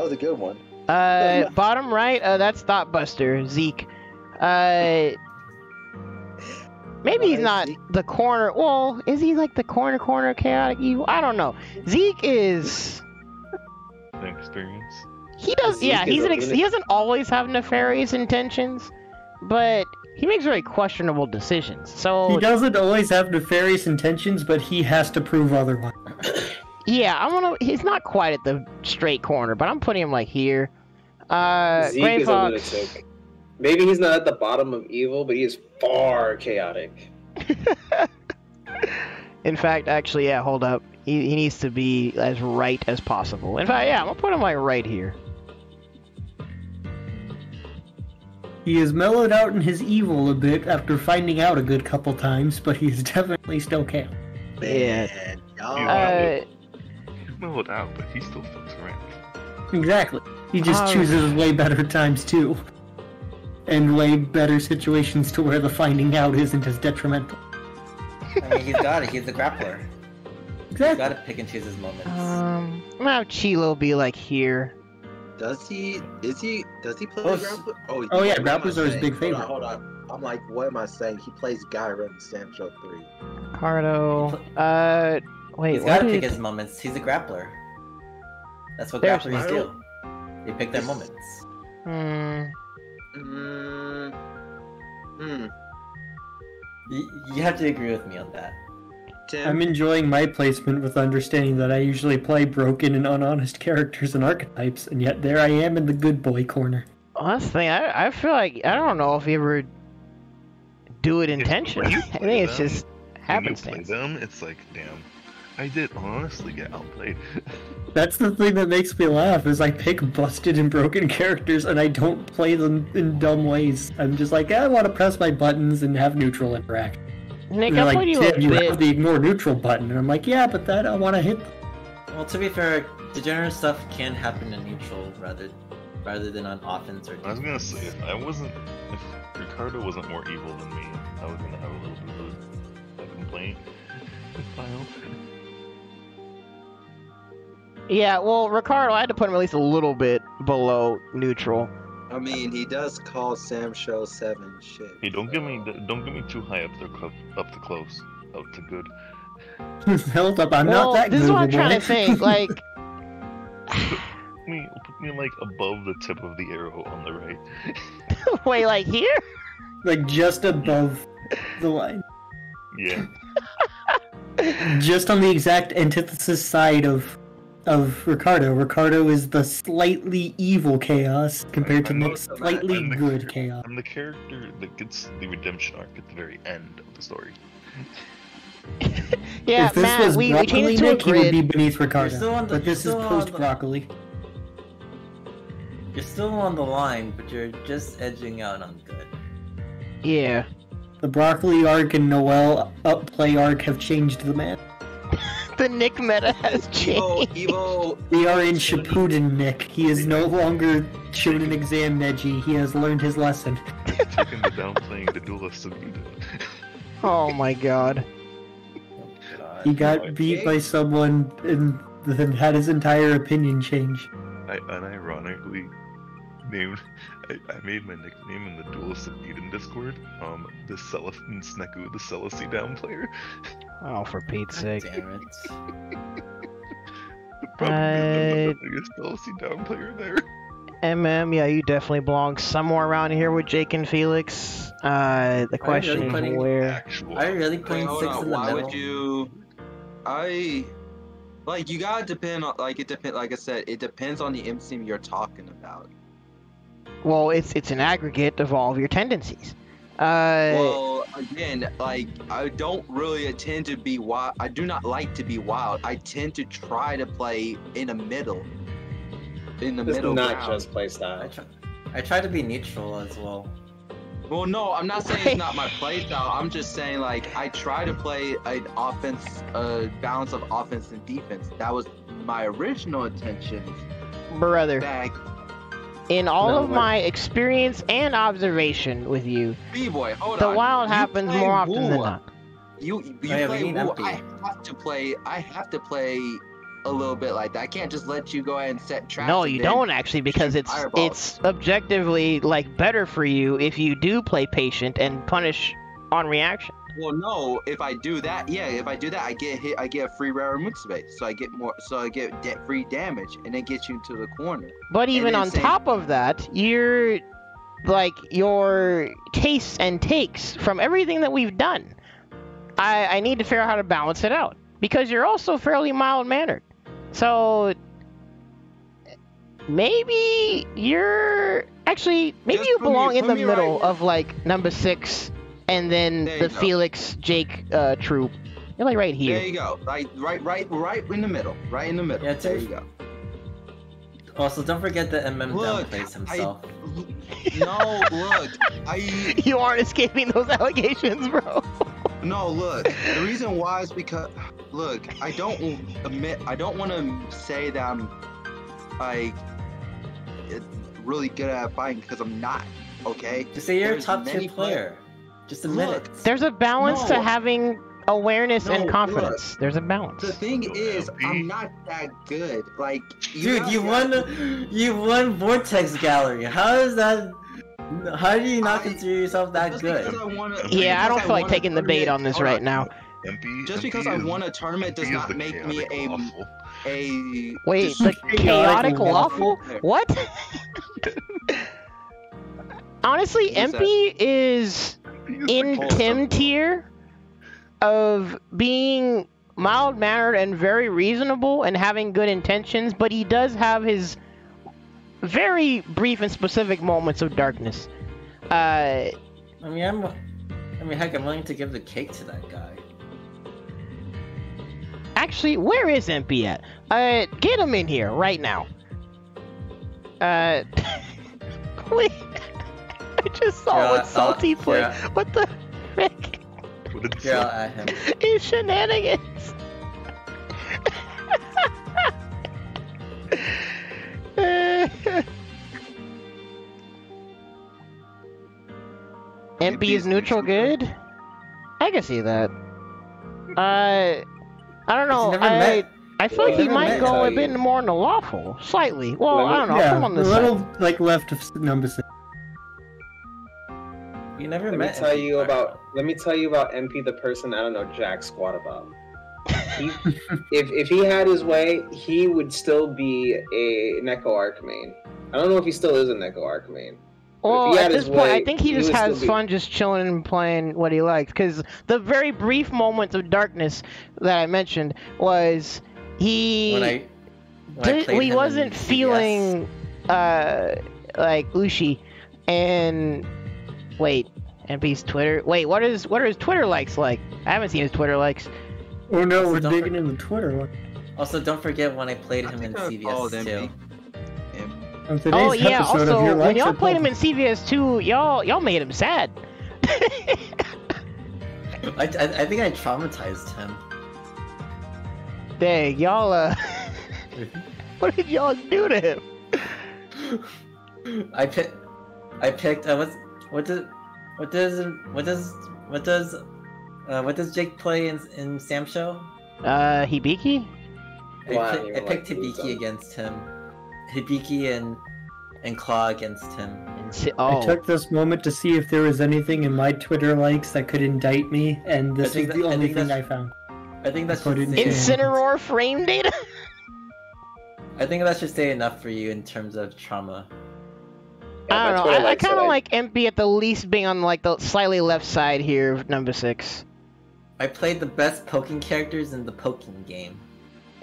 was a good one. Bottom right, that's Thoughtbuster, Zeke. Maybe he's not the corner. Well, is he like the corner chaotic evil? I don't know. Zeke is. Experience. He does. Zeke Yeah, is he doesn't always have nefarious intentions, but he makes very questionable decisions. So He doesn't always have nefarious intentions, but he has to prove otherwise. yeah, he's not quite at the straight corner, but I'm putting him like here. Zeke Gray is a Fox. lunatic. Maybe he's not at the bottom of evil, but he is far chaotic. In fact, actually, yeah, hold up. He needs to be as right as possible. In fact, yeah, I'm gonna put him like right here. He has mellowed out in his evil a bit after finding out a good couple times, but he's definitely still chaotic. Yeah. He's mellowed out, but he still fucks around. Exactly. He just chooses way better times too. And way better situations to where the finding out isn't as detrimental. I mean, he's got it. He's the grappler. He's Exactly. got to pick and choose his moments. I'm gonna have Chilo be like here. Does he play Oh, Grappler? Oh, yeah, what am I grapplers are his saying? big favorite. Hold on. I'm like, what am I saying? He plays Gyra in Sam Show 3. Ricardo. Wait, He's what got to did... pick his moments. He's a grappler. That's what There's grapplers my- do. They pick their moments. You have to agree with me on that. Tim, I'm enjoying my placement with understanding that I usually play broken and unhonest characters and archetypes, and yet there I am in the good boy corner. Well, that's the thing. I feel like I don't know if you ever do it intentionally. you I play think it's them, just when you play happenstance. them, it's like, damn, I did honestly get outplayed. That's the thing that makes me laugh, is I pick busted and broken characters and I don't play them in dumb ways. I'm just like, I want to press my buttons and have neutral interact. Nick, And they're I like, played you Tim, a you bit. have the ignore neutral button. And I'm like, yeah, but that I want to hit. Well, to be fair, degenerate stuff can happen in neutral rather than on offense or I was defense. gonna say, if Ricardo wasn't more evil than me, I was gonna have a little bit of a complaint filed. Yeah, well, Ricardo, I had to put him at least a little bit below neutral. I mean, he does call Sam Show 7 shit. Hey, don't get me too high up to close, up to good. Hold up, I'm well, not that this is what I'm trying to movable. think. Like, Put me like above the tip of the arrow on the right. wait, like here? Like just above the line. Yeah. Just on the exact antithesis side of Ricardo. Ricardo is the slightly evil chaos compared to I'm Nick's not- slightly I'm the good char- chaos. I'm the character that gets the redemption arc at the very end of the story. Yeah, if this Matt, was we broccoli changed it to a Nick, he would be grid. beneath Ricardo. still on the- but this is you're still on post the- broccoli. You're still on the line, but you're just edging out on good. Yeah. The broccoli arc and Noel upplay arc have changed the man. The Nick meta has changed. Evo, We are in Shippuden Nick. He is no longer Shonen exam Neji. He has learned his lesson. Taking the downplaying the duelist of Eden. Oh my god. God. He got beat by someone and then had his entire opinion change. I unironically I made my nickname in the Duelist of Eden Discord, the Sneku, the Celicy down player. Oh, for Pete's sake. Damn it. The problem is I'm the biggest Celicy down player there. Yeah, you definitely belong somewhere around here with Jake and Felix. The question really is putting- where. Actual. Are you really wait, putting hold 6 on. in the Why middle? would you? You gotta depend on, it depends, like I said, it depends on the MCM you're talking about. Well, it's an aggregate of all of your tendencies. Well, again, I don't really tend to be wild. I do not like to be wild. I tend to try to play in the middle. In the It's middle not ground. just playstyle. I try to be neutral as well. Well, no, I'm not saying it's not my playstyle. I'm just saying, like, I try to play an offense, a balance of offense and defense. That was my original intentions Brother, back. in all No, of like- my experience and observation with you, B-boy, hold the on. wild You happens play more often than Wu. not. You yeah, play we need Wu. empty. I have to play a little bit like that. I can't just let you go ahead and set traps. No, and you then don't actually, because shoot it's fireballs. objectively like better for you if you do play patient and punish on reaction. Well, no, if I do that, I get hit. I get a free rare move space, so I get more. So I get free damage, and it gets you into the corner. But even then on same- top of that, you're like your tastes and takes from everything that we've done. I need to figure out how to balance it out, because you're also fairly mild mannered. So maybe maybe Just you put me- belong in put the me right middle here. of like number 6 and then There the you go. Felix Jake troop. You're like right here. There you go. Right in the middle. Right in the middle. Yeah, there take- you go. Also, don't forget that MM Look, downplays himself. No, look, You aren't escaping those allegations, bro. No, look. The reason why is because, look, I don't want to say that I'm like really good at fighting, because I'm not. Okay. Just say you're a There's top many tier player. Just admit Look, it. There's a balance to No. having awareness and No, confidence. There's a balance. The thing Yo, is, LP. I'm not that good. Like, Dude, you won Vortex Gallery. How is that? How do you not consider yourself that Just good? because I wanna, Yeah, I don't because feel like won a taking the bait tournament- on this hold right now. Just because I won a tournament does not make me a Wait, the Chaotic chaotic waffle? waffle? What? Honestly, What is that? MP is in Hold Tim on. tier of being mild mannered and very reasonable and having good intentions, but he does have his very brief and specific moments of darkness. I mean, heck, I'm willing to give the cake to that guy. actually, where is MP at? Get him in here right now. Wait. I just saw what Salty put. What the frick? What did Here, I'll add him. It's Shenanigans. MP is neutral good? I can see that. I don't know. Never met. I feel like he Never might met, go tell a bit you. more into lawful, slightly. Well, I don't know. Yeah, Come on a this little side. like left of number 6. You never Let me met. tell him. you about MP the person I don't know jack squat about. He, if he had his way, he would still be a Neko Arc main. I don't know if he still is a Neko Arc main. Well, he at had this his point, way, I think he just would has still be- fun just chilling and playing what he likes. Because the very brief moments of darkness that I mentioned was When I played him he in wasn't CVS. feeling like Ushi and wait, MP's Twitter. Wait, what are his Twitter likes like? I haven't seen his Twitter likes. Oh no, Also, we're don't digging in the Twitter one. Also, don't forget when I played him in I followed CVS too. On today's Oh yeah, episode of also Your when Likes y'all Are played him Public. in CVS 2, y'all made him sad. I think I traumatized him. Dang, y'all what did y'all do to him? I picked. What does Jake play in Sam Show? Hibiki? I picked Hibiki against him. Hibiki and Claw against him. Oh. I took this moment to see if there was anything in my Twitter likes that could indict me, and this think is the that- I only think thing I that's- found. I think that's Put should it in say, Incineroar frame data? I think that should say enough for you in terms of trauma. I don't know. I kind of like MP at the least being on like the slightly left side here of number 6. I played the best poking characters in the poking game.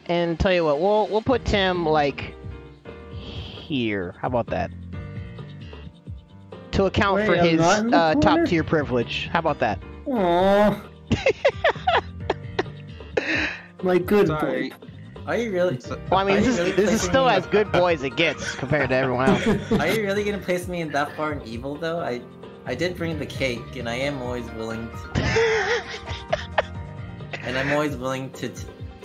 And tell you what, we'll put Tim like here. How about that? To account Wait, for I'm his not in the corner? top tier privilege. How about that? Aww. My good Sorry. boy. Are you really? Well, I mean, Are you this really is placing still me as good boy as it gets compared to everyone else. Are you really gonna place me in that far in evil though? I did bring the cake, and I am always willing to. And I'm always willing to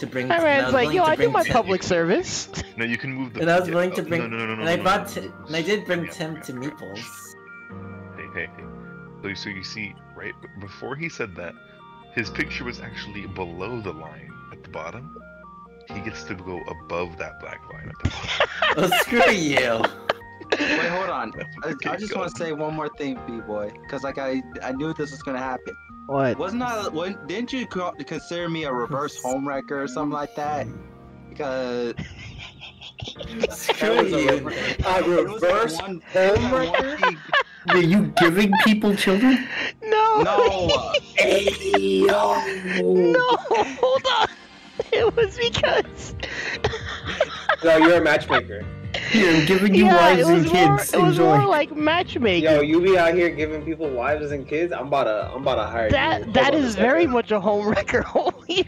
bring. All and right, I it's was like, willing yo, to I do bring my Tim- public service. No, you can move the. And I was yeah, willing to oh, bring. No. And I no, brought. no, no. And I did bring Yeah, Tim yeah, to yeah. Meeples. Hey. So you see, right before he said that, his picture was actually below the line at the bottom. He gets to go above that black line at the bottom. Oh, screw you. Wait, hold on. Okay, I just go. want to say one more thing, B-boy, because like I knew this was gonna happen. What? Didn't you consider me a reverse homewrecker or something like that? Because Screw you. A reverse homewrecker? Are you giving people children? No. No. No. Hold on. It was because. No, you're a matchmaker. Here, I'm giving you Yeah, wives it and was more. kids. It was Enjoy. more like matchmaking. Yo, you be out here giving people wives and kids. I'm about to hire you. That Hold on is a very second. much a homewrecker. Holy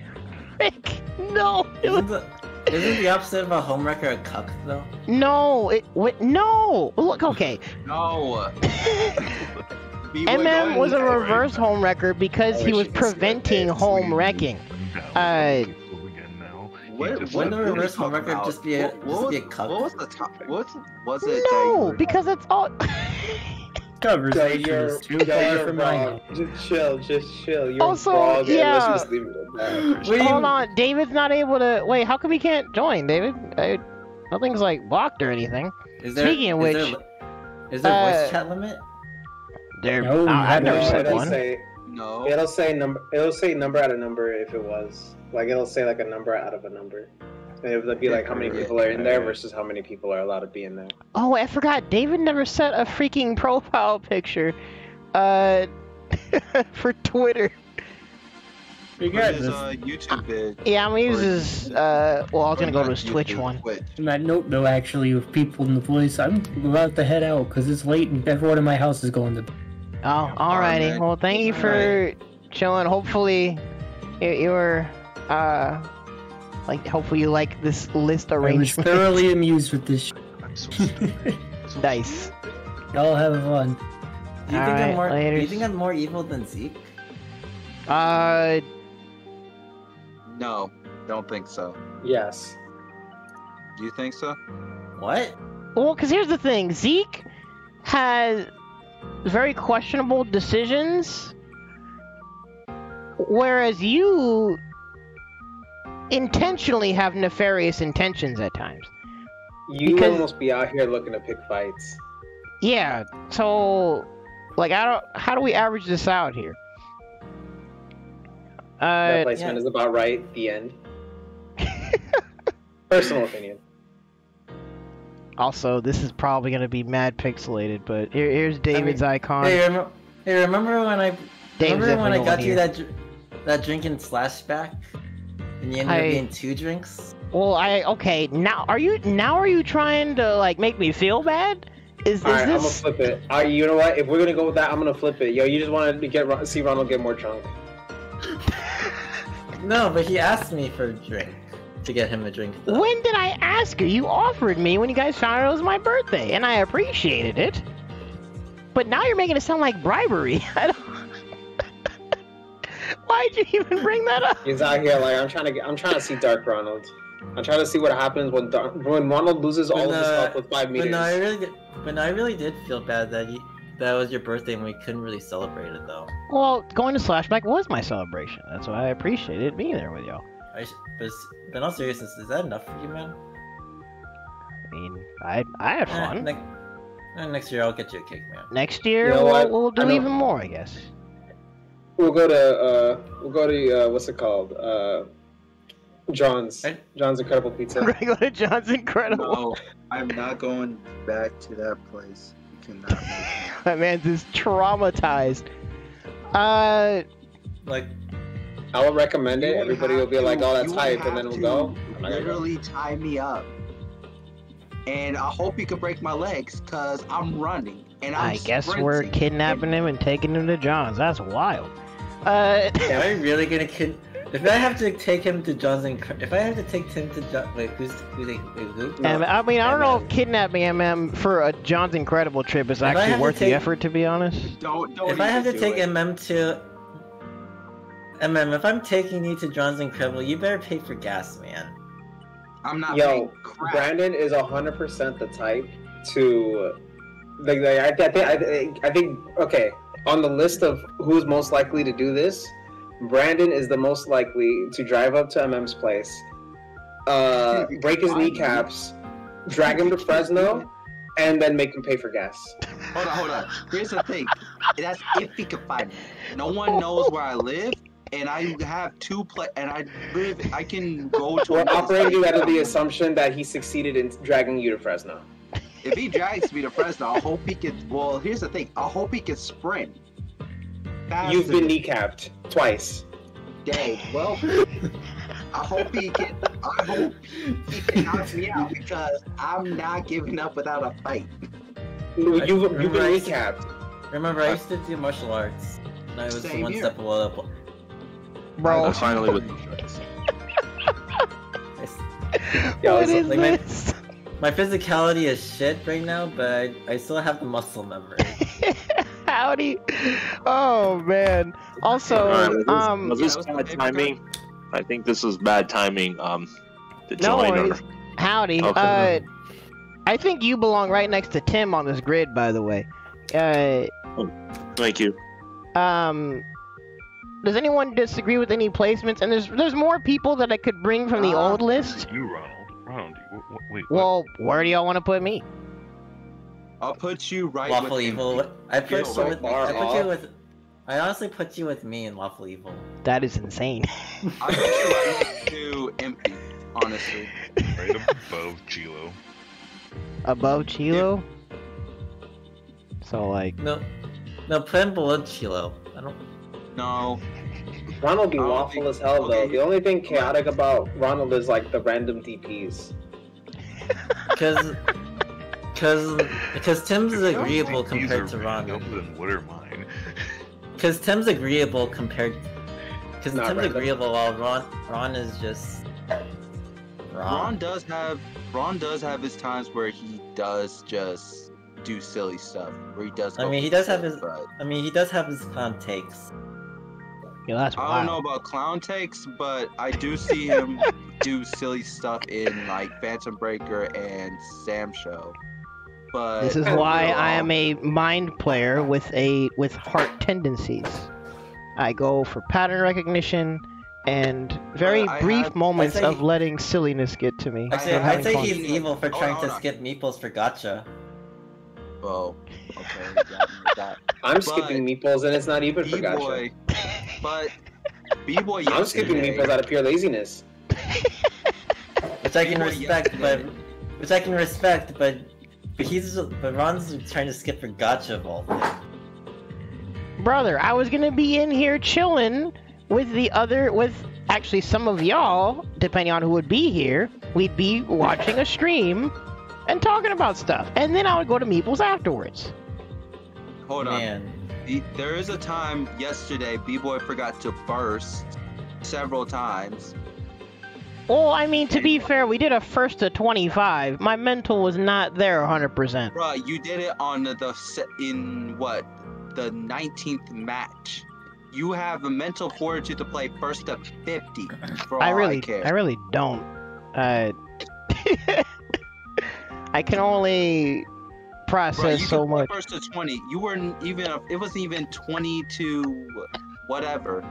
frick! No, it was, Isn't the opposite of a homewrecker a cuck though? no. No. Look, okay. No. B-boy, MM was a go ahead. reverse homewrecker because I he wish was you could see my preventing face. home wrecking. Again now. What Wouldn't a are you reverse talking homewrecker about? just be a What cuck? was the top? What was it? that you No, were- because it's all. Conversation Yo, is too yo, far you're from my wrong. Just chill. You're Also, wrong, yeah. and let's just leave it at that. What do you- Hold on, David's not able to. Wait, how come he can't join, David? Nothing's like blocked or anything. Is there, Speaking of is which, there, is there voice chat limit? There, No, I've never no, said it'll one. say No. it'll say number out of number if it was like it'll say like a number out of a number. And it would be like how many people are in there versus how many people are allowed to be in there. Oh, I forgot. David never set a freaking profile picture, for Twitter. You Put guys, his YouTube vid. Yeah, I'm gonna use Or- his. Well, I was gonna go to his Not Twitch YouTube, one. Twitch. on that note, though, actually, with people in the voice, I'm about to head out because it's late and everyone in my house is going to bed. Oh, alrighty. man. Well, thank you for chilling. Hopefully, you were Like, hopefully you like this list I was arrangement. thoroughly amused with this. I'm so stupid. So Nice. Y'all have fun. Do you think Alright, I'm more? Do you laters. think I'm more evil than Zeke? No, don't think so. Yes. Do you think so? What? Well, because here's the thing. Zeke has very questionable decisions, whereas you intentionally have nefarious intentions at times. You Because- almost be out here looking to pick fights. Yeah, so, like, how do we average this out here? That placement is about right. The end. Personal opinion. Also, this is probably going to be mad pixelated, but here's David's icon. Hey, remember when I David's remember when I definitely got one you here. that drink in Slashback, and you ended up getting 2 drinks? Well, okay, now are you trying to, like, make me feel bad? Is Alright, I'm gonna this... flip it. You know what? If we're gonna go with that, I'm gonna flip it. Yo, you just wanted to see Ronald get more drunk. No, but he asked me for a drink to get him a drink. Though. When did I ask you? You offered me when you guys found out it was my birthday, and I appreciated it. But now you're making it sound like bribery. I don't... Why'd you even bring that up? He's out here like I'm trying to see Dark Ronald. I'm trying to see what happens when Ronald loses all of his health with 5 meters. But I really did feel bad that that was your birthday and we couldn't really celebrate it though. Well, going to Slashback was my celebration. That's why I appreciated being there with y'all. But in all seriousness, is that enough for you, man? I mean, I had fun. Next year I'll get you a cake, man. Next year, You know what? we'll do I know- even more, I guess. We'll go to what's it called? John's Incredible Pizza. We're gonna go to John's Incredible. No, I'm not going back to that place. You cannot make me. My man's is traumatized. Like, I will recommend it. You Everybody have will be like, to- "Oh, that's you hype," and then have we'll to go. I'm not gonna go. Literally tie me up. And I hope you can break my legs, cause I'm running and I'm I guess we're sprinting. kidnapping him and taking him to John's. That's wild. am I really gonna if I have to take him to John's if I have to take Tim to John, wait, who? And, I mean, I don't know if MM. kidnapping MM for a John's Incredible trip is I actually have to worth the take- effort, to be honest. Don't If I have to even take do it. if I'm taking you to John's Incredible, you better pay for gas, man. I'm not Yo, paying crap. Brandon is 100% the type to. I think. Okay, on the list of who's most likely to do this, Brandon is the most likely to drive up to MM's place, break his kneecaps, drag him to Fresno, and then make him pay for gas. Hold on. Here's the thing. That's if he can find me. No one knows where I live, and I have I can go to. We're another operating state. out of the assumption that he succeeded in dragging you to Fresno. If he drags me to Fresno, I hope he can. Well, here's the thing. I hope he can sprint. Faster You've been than- kneecapped twice. Dang. Well, I hope he can knock me out because I'm not giving up without a fight. You've been Remember, I used to- kneecared. Remember, I used to do martial arts, and I was Same one here. step below the. Bro, Finally with Yo, what so, is like, this? My physicality is shit right now, but I still have the muscle memory. Howdy. Oh, man. Also, was this yeah, bad what's the timing? I think this was bad timing. To No join or worries. Howdy. Okay. I think you belong right next to Tim on this grid, by the way. thank you. Does anyone disagree with any placements? And there's more people that I could bring from the old list. You, Ronald. Ronald, wait. what? Well, where do y'all want to put me? I'll put you right Lawful with Evil. I put Get you so with. far I put you off. with. I honestly put you with me in Lawful Evil. That is insane. I'll put you right next to Empty, honestly. Right above Chilo. Above Chilo? So, like, No, put him below Chilo. I don't. No. Ronald be I don't waffle think- as hell though. okay. The only thing chaotic about Ronald is like the random DPs. Because Tim's is agreeable These compared are to random, Ron. then what are mine? Because Tim's agreeable compared. Because Not Tim's random. agreeable while Ron is just. Ron does have his times where he does just do silly stuff. Where he does. I mean, he does have his clown takes. Yeah, that's I don't know about clown takes, but I do see him do silly stuff in like Phantom Breaker and Sam Show. But This is why I am a mind player with heart tendencies. I go for pattern recognition and very brief moments of letting silliness get to me. I'd say he's evil for trying to skip meeples for gotcha. Oh, okay. I'm skipping meeples and it's not even for gotcha. But B-boy, I'm skipping meeples out of pure laziness. Which I can respect, but Ron's trying to skip for gotcha of all things. Brother, I was gonna be in here chilling with actually some of y'all, depending on who would be here. We'd be watching a stream and talking about stuff, and then I would go to Meeples afterwards. Hold on. There is a time yesterday B-boy forgot to burst several times. Well, I mean, to be fair, we did a 1st to 25. My mental was not there 100%. Bro, you did it on the 19th match. You have a mental fortitude to play 1st to 50. For all I care. I really don't. I can only process so much. 1st to 20. You weren't even. It wasn't even 20 to whatever,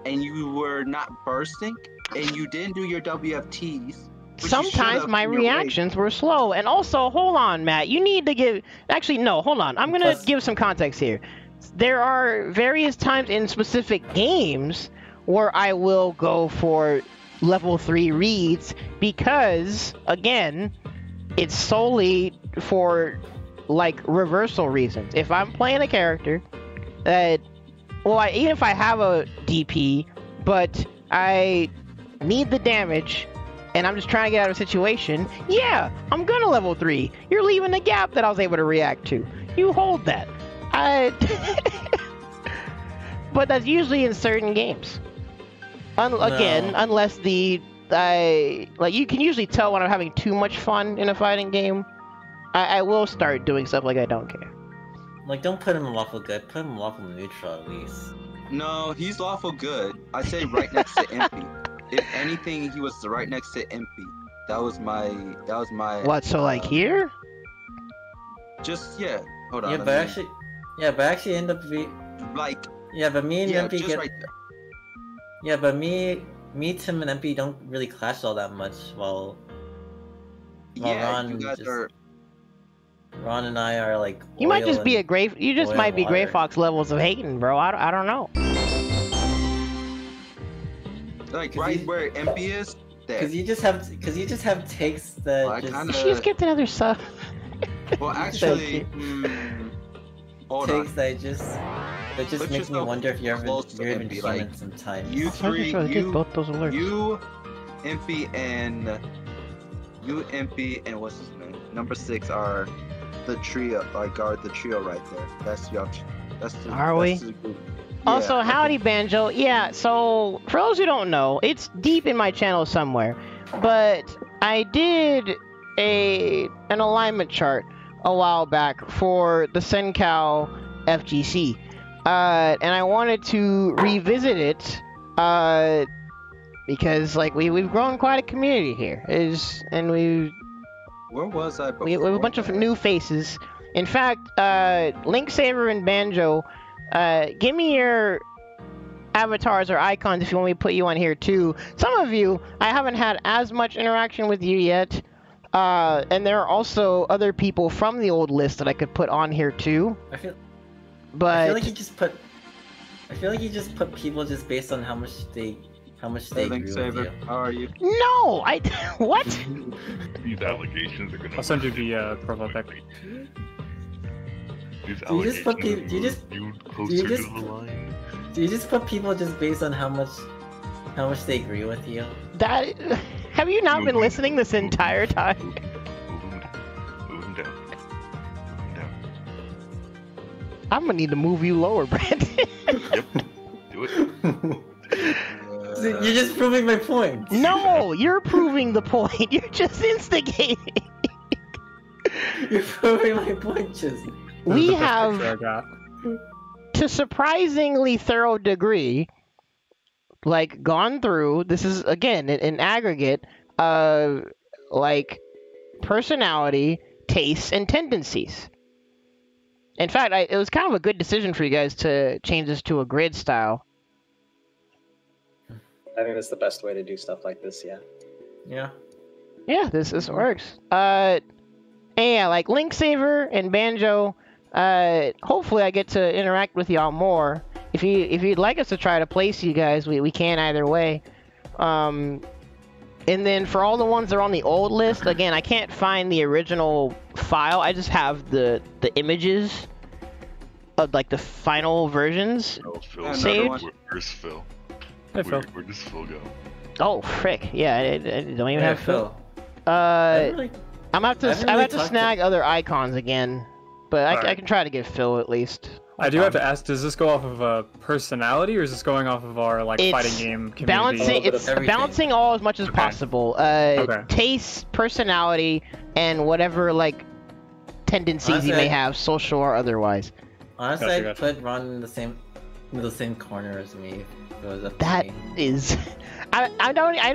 and you were not bursting, and you didn't do your WFTs. Sometimes my reactions were slow, and also, hold on, Matt. You need to give. Actually, no, hold on. I'm gonna give some context here. There are various times in specific games where I will go for level 3 reads because, again, it's solely for like reversal reasons. If I'm playing a character that, even if I have a DP, but I need the damage and I'm just trying to get out of a situation, yeah, I'm gonna level 3. You're leaving the gap that I was able to react to. You hold that. But that's usually in certain games. Again, unless you can usually tell when I'm having too much fun in a fighting game. I will start doing stuff like I don't care. Like, don't put him in lawful good. Put him in lawful neutral at least. No, he's lawful good. I say right next to MP. If anything, he was right next to MP. That was my. What? So like here? Just Hold on. Yeah, but actually end up being like. Yeah, but me and MP just get. Right there. Yeah, but me, Tim, and MP don't really clash all that much. While Ron, you guys are. Ron and I are like. You might just be a Gray. You just might be Gray Fox levels of hating, bro. I don't know. Like where MP is. Because you just have takes that. She just skipped another sub. Well, actually, takes that just makes me wonder if you're even human sometimes. You three, both those alerts. you, MP, and what's his name? Number 6 are the trio. Are the trio right there? That's your. Are we? Also, howdy, Banjo. Yeah, so, for those who don't know, it's deep in my channel somewhere, but I did an alignment chart a while back for the Sencal FGC, and I wanted to revisit it, because, like, we've grown quite a community here, Where was I before? We have a bunch of new faces. In fact, Link Saber and Banjo, give me your avatars or icons if you want me to put you on here too. Some of you, I haven't had as much interaction with you yet. And there are also other people from the old list that I could put on here too. I feel like you just put people just based on how much they agree with you. How are you? No, what? These allegations are gonna. I'll send you the profile pic. Do you just put people just based on how much they agree with you? Have you not been listening this entire time? Move him down. I'm gonna need to move you lower, Brandon. Yep. Do it. You're just proving my point. No, you're proving the point. You're just instigating. You're proving my point, Chisney. We This is the best have, picture I got. to surprisingly thorough degree, like gone through. This is again an aggregate, like personality, tastes, and tendencies. In fact, it was kind of a good decision for you guys to change this to a grid style. I think that's the best way to do stuff like this. Yeah. Yeah. Yeah, this works. And yeah, like Link Saver and Banjo. Hopefully, I get to interact with y'all more. If you'd like us to try to place you guys, we can either way. And then for all the ones that are on the old list, again, I can't find the original file. I just have the images of like the final versions. Oh, Phil. Saved. Where's Phil? Hey, Phil. Where does Phil go? Oh frick! Yeah, I don't even have Phil. I really- I'm have to I haven't really have to talked snag other icons again, but I Alright. can try to get Phil at least. I do have to ask, does this go off of personality, or is this going off of our like It's fighting game community? Balancing, bit of it's everything. balancing all as much as Okay. possible. Okay. Taste, personality, and whatever like tendencies Honestly, you may I- have, social or otherwise. Honestly, Gotcha, I'd gotcha. put Ron in the same corner as me. If it was up to That me. is, I'm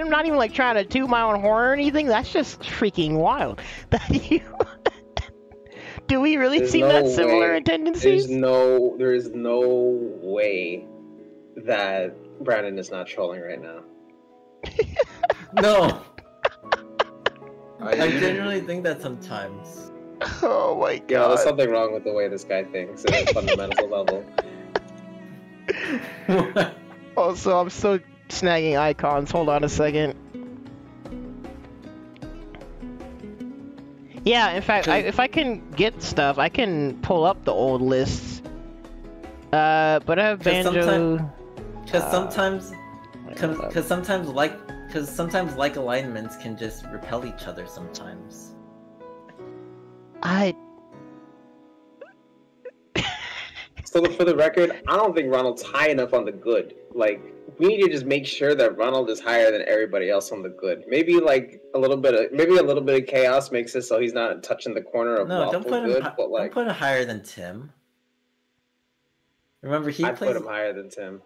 not even like trying to toot my own horn or anything. That's just freaking wild. That you. Do we really There's seem no that similar way. in tendencies? There is no way that Brandon is not trolling right now. No, I I genuinely think that sometimes. Oh my Yeah, god. there's something wrong with the way this guy thinks at a fundamental level. Also, I'm still snagging icons. Hold on a second. Yeah, in fact, if I can get stuff, I can pull up the old lists. But I have 'Cause Banjo. Because sometimes like alignments can just repel each other sometimes. I So for the record, I don't think Ronald's high enough on the good. Like, we need to just make sure that Ronald is higher than everybody else on the good. Maybe like a little bit of chaos makes it so he's not touching the corner of No, lawful don't put him. good. Don't But like, put him higher than Tim. Remember, he I plays. put him higher than Tim.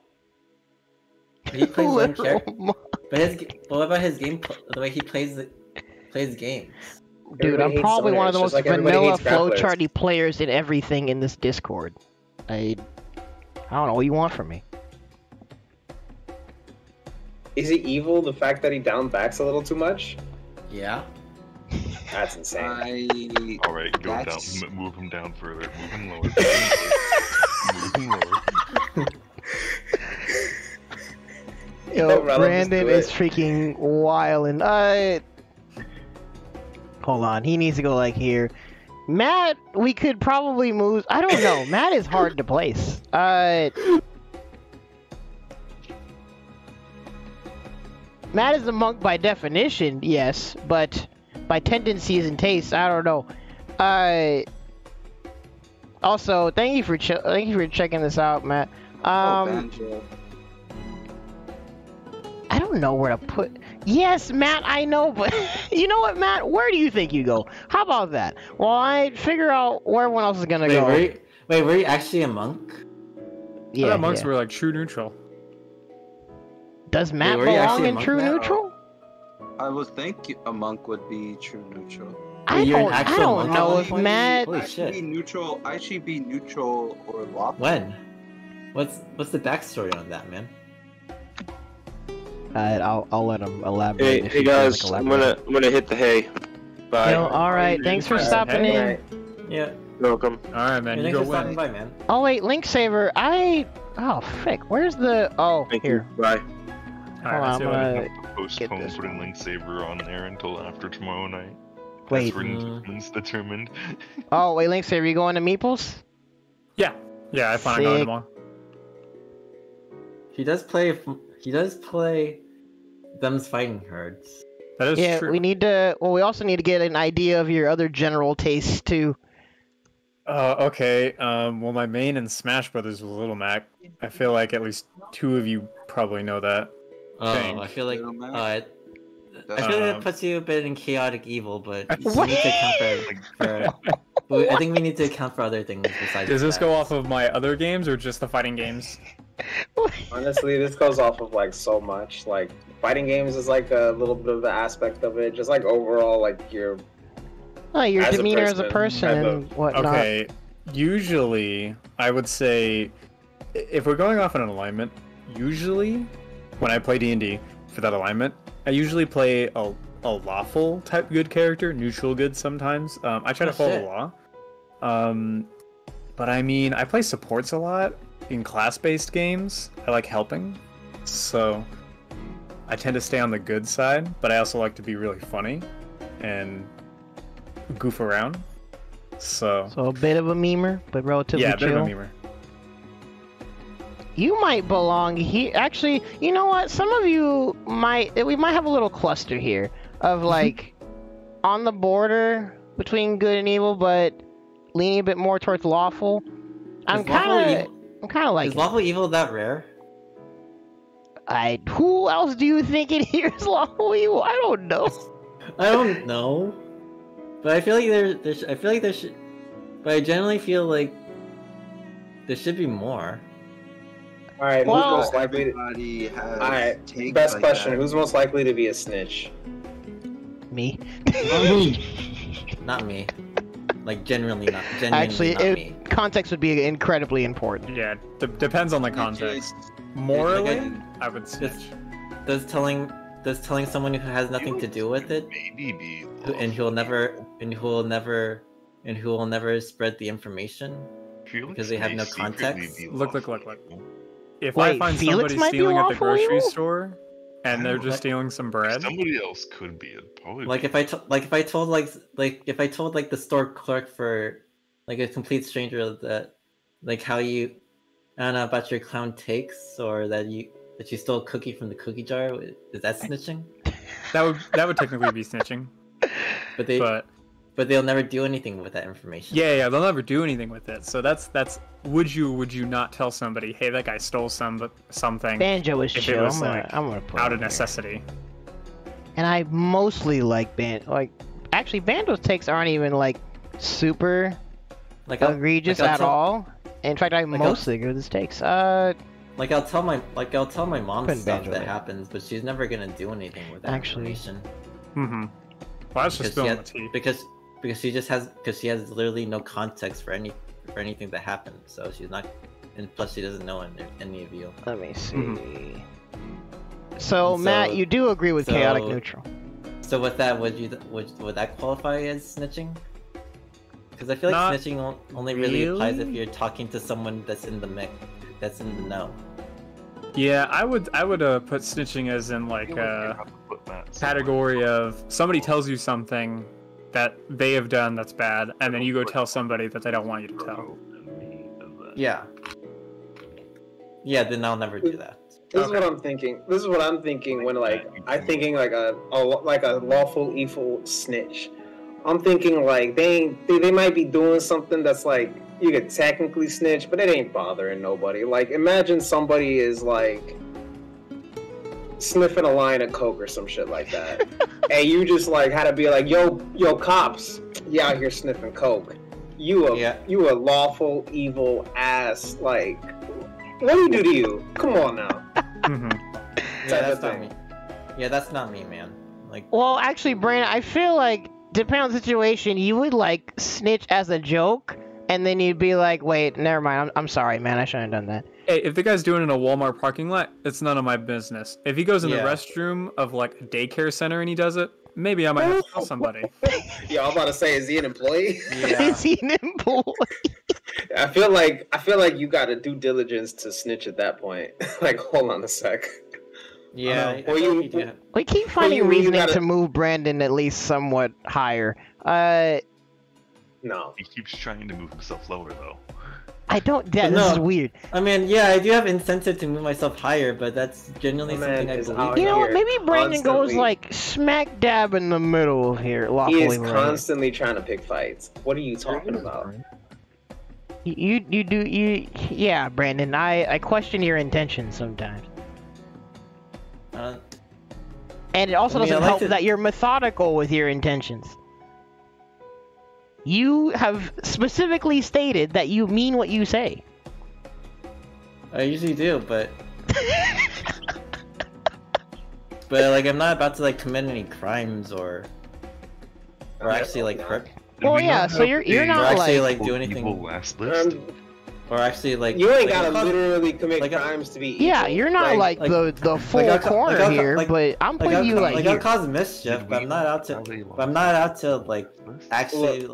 He plays one literal character. mo- But what about his game? The way he plays games. Dude, Everybody I'm hates probably one of the stoners, most just like everybody vanilla hates grapplers. flowcharty players in everything in this Discord. I don't know what you want from me. Is he evil? The fact that he down backs a little too much? Yeah. That's insane. All right, go That's- down. Move him down further. Move him lower. Move him lower. Yo, Let Ronald Brandon just is do freaking wild, and hold on, he needs to go like here. Matt, we could probably move. I don't know. Matt is hard to place. Matt is a monk by definition, yes, but by tendencies and tastes, I don't know. Also, thank you for checking this out, Matt. Banjo. I don't know where to put. Yes, Matt, I know, but you know what, Matt? Where do you think you go? How about that? Well, I figure out where everyone else is gonna go. Were you actually a monk? I thought monks were like true neutral. Does Matt were you belong actually a in monk, true Matt? neutral? I would think a monk would be true neutral. I you're an don't. I actual don't monk know at if one point? Matt. Holy I shit. should be neutral. I should be neutral or lawful. When? What's the backstory on that, man? I'll let him elaborate. Hey, if hey he feels guys, like I'm elaborating. gonna hit the hay. Bye. Yo, all right. Thanks for Hey, stopping hey. in. Yeah. Welcome. All right, man, you Thanks go for stopping win. by, man. Oh wait, Link Saver. Oh frick. Where's the? Oh, Thank here. you. Bye. All Hold right, on, see you I'm later. gonna Postpone this putting Link Saver on there until after tomorrow night. wait. That's determined. Oh wait, Link Saver. You going to Meeples? Yeah, I plan on going Sick. tomorrow. He does play them's fighting herds. That is Yeah, true. we need to. Well, we also need to get an idea of your other general tastes too. Okay. Well, my main in Smash Brothers was Little Mac. I feel like at least two of you probably know that. Oh, think. I feel like Middleman? I feel like that puts you a bit in chaotic evil, but we What? need to account I think we need to account for other things besides. Does this that. go off of my other games or just the fighting games? Honestly, this goes off of like so much. Like fighting games is like a little bit of the aspect of it. Just like overall, like your Your As a demeanor as a person, person type and whatnot. Okay, usually I would say if we're going off an alignment, usually when I play D&D for that alignment, I usually play a lawful type good character, neutral good sometimes. I try to follow shit. the law. But I mean, I play supports a lot in class-based games. I like helping, so I tend to stay on the good side, but I also like to be really funny and goof around. So So a bit of a memer, but relatively yeah, a bit chill. of a memer. You might belong here. Actually, you know what? Some of you might. We might have a little cluster here of like on the border between good and evil, but leaning a bit more towards lawful. I'm Is lawful kind evil- of like. Is lawful evil that rare? Who else do you think in here is lawful evil? I don't know. I don't know, but I feel like I feel like there should. But I generally feel like there should be more. all right. Well- who's most likely? Everybody has All right. takes Best like question: that. who's most likely to be a snitch? Me. Not me. Like genuinely not. Genuinely Actually, not me. context would be incredibly important. Yeah, depends on the context. Morally, I would snitch. Does telling someone who has nothing to do with it, Maybe be. and who will never spread the information. Because they have no context? Look. If I Wait, find Felix somebody might be stealing at the lawful grocery evil? store and they're just stealing some bread, Somebody else could be. Probably. Like if I told the store clerk for like a complete stranger that like how you I don't know about your clown takes or that you stole a cookie from the cookie jar, is that snitching? that would technically be snitching. But they'll never do anything with that information. Yeah, they'll never do anything with it. So that's would you not tell somebody, hey, that guy stole something Banjo is if chill. it was I'm gonna put out it of here. necessity? And I mostly like actually Banjo's takes aren't even like super Like I'll- egregious like I'll at tell- all. In fact, I like I'll- mostly agree with his takes. Like I'll tell my mom Putting stuff Banjo that there. happens, but she's never gonna do anything with that Actually. information. Mm-hmm. Well, that's just spilling the tea. Because she has literally no context for anything that happened, so she's not, and plus she doesn't know any of you. let me see. Mhm. So, And Matt, so- you do agree with chaotic so- neutral? So with that, would that qualify as snitching? Because I feel like Not snitching only really applies if really. you're talking to someone that's in the mix, that's in the know. Yeah, I would put snitching as in like a category of somebody tells you something that they have done that's bad, and then you go tell somebody that they don't want you to tell. Yeah. Yeah, then I'll never do that. This is what I'm thinking. This is what I'm thinking when I'm thinking like a lawful evil snitch. I'm thinking like they might be doing something that's like you could technically snitch, but it ain't bothering nobody. Like imagine somebody is like sniffing a line of coke or some shit like that, and you just like had to be like, yo cops, you out here sniffing coke. You a lawful evil ass, like what do you do to you? Come on now. Mm-hmm. Yeah, Type that's of not thing. me. Yeah, that's not me, man. Like, Well, actually, Brandon, I feel like depending on the situation, you would like snitch as a joke, and then you'd be like, "Wait, never mind. I'm sorry, man. I shouldn't have done that." Hey, if the guy's doing it in a Walmart parking lot, it's none of my business. If he goes in the Yeah. restroom of like a daycare center and he does it, maybe I might have to tell somebody. Yeah, I'm about to say, is he an employee? yeah, Is he an employee? I feel like you got to due diligence to snitch at that point. Like, hold on a sec. yeah. I Well, feel you- like you do have- We keep finding you reasoning gotta- to move Brandon at least somewhat higher. No. He keeps trying to move himself lower, though. I don't. This No. is weird. I mean, yeah, I do have incentive to move myself higher, but that's generally My man something I is believe. out in. You know what? here Maybe Brandon goes constantly- like smack dab in the middle of here. He Lawfully is right. constantly trying to pick fights. What are you talking about? Yeah, Brandon. I question your intentions sometimes. And it also I mean, doesn't I like help to- that you're methodical with your intentions. You have specifically stated that you mean what you say. I usually do, but like I'm not about to like commit any crimes or actually like hurt Did Well, we yeah, not so have you're a not actually, like like, do anything- evil last list? or actually like You ain't like, gotta I'll- literally commit like, crimes to be evil. yeah, you're not like the full I'll- corner I'll- here, like- but I'm putting you like I'll here. cause mischief, Did but we I'm not out to. have a But I'm not out to like list? actually.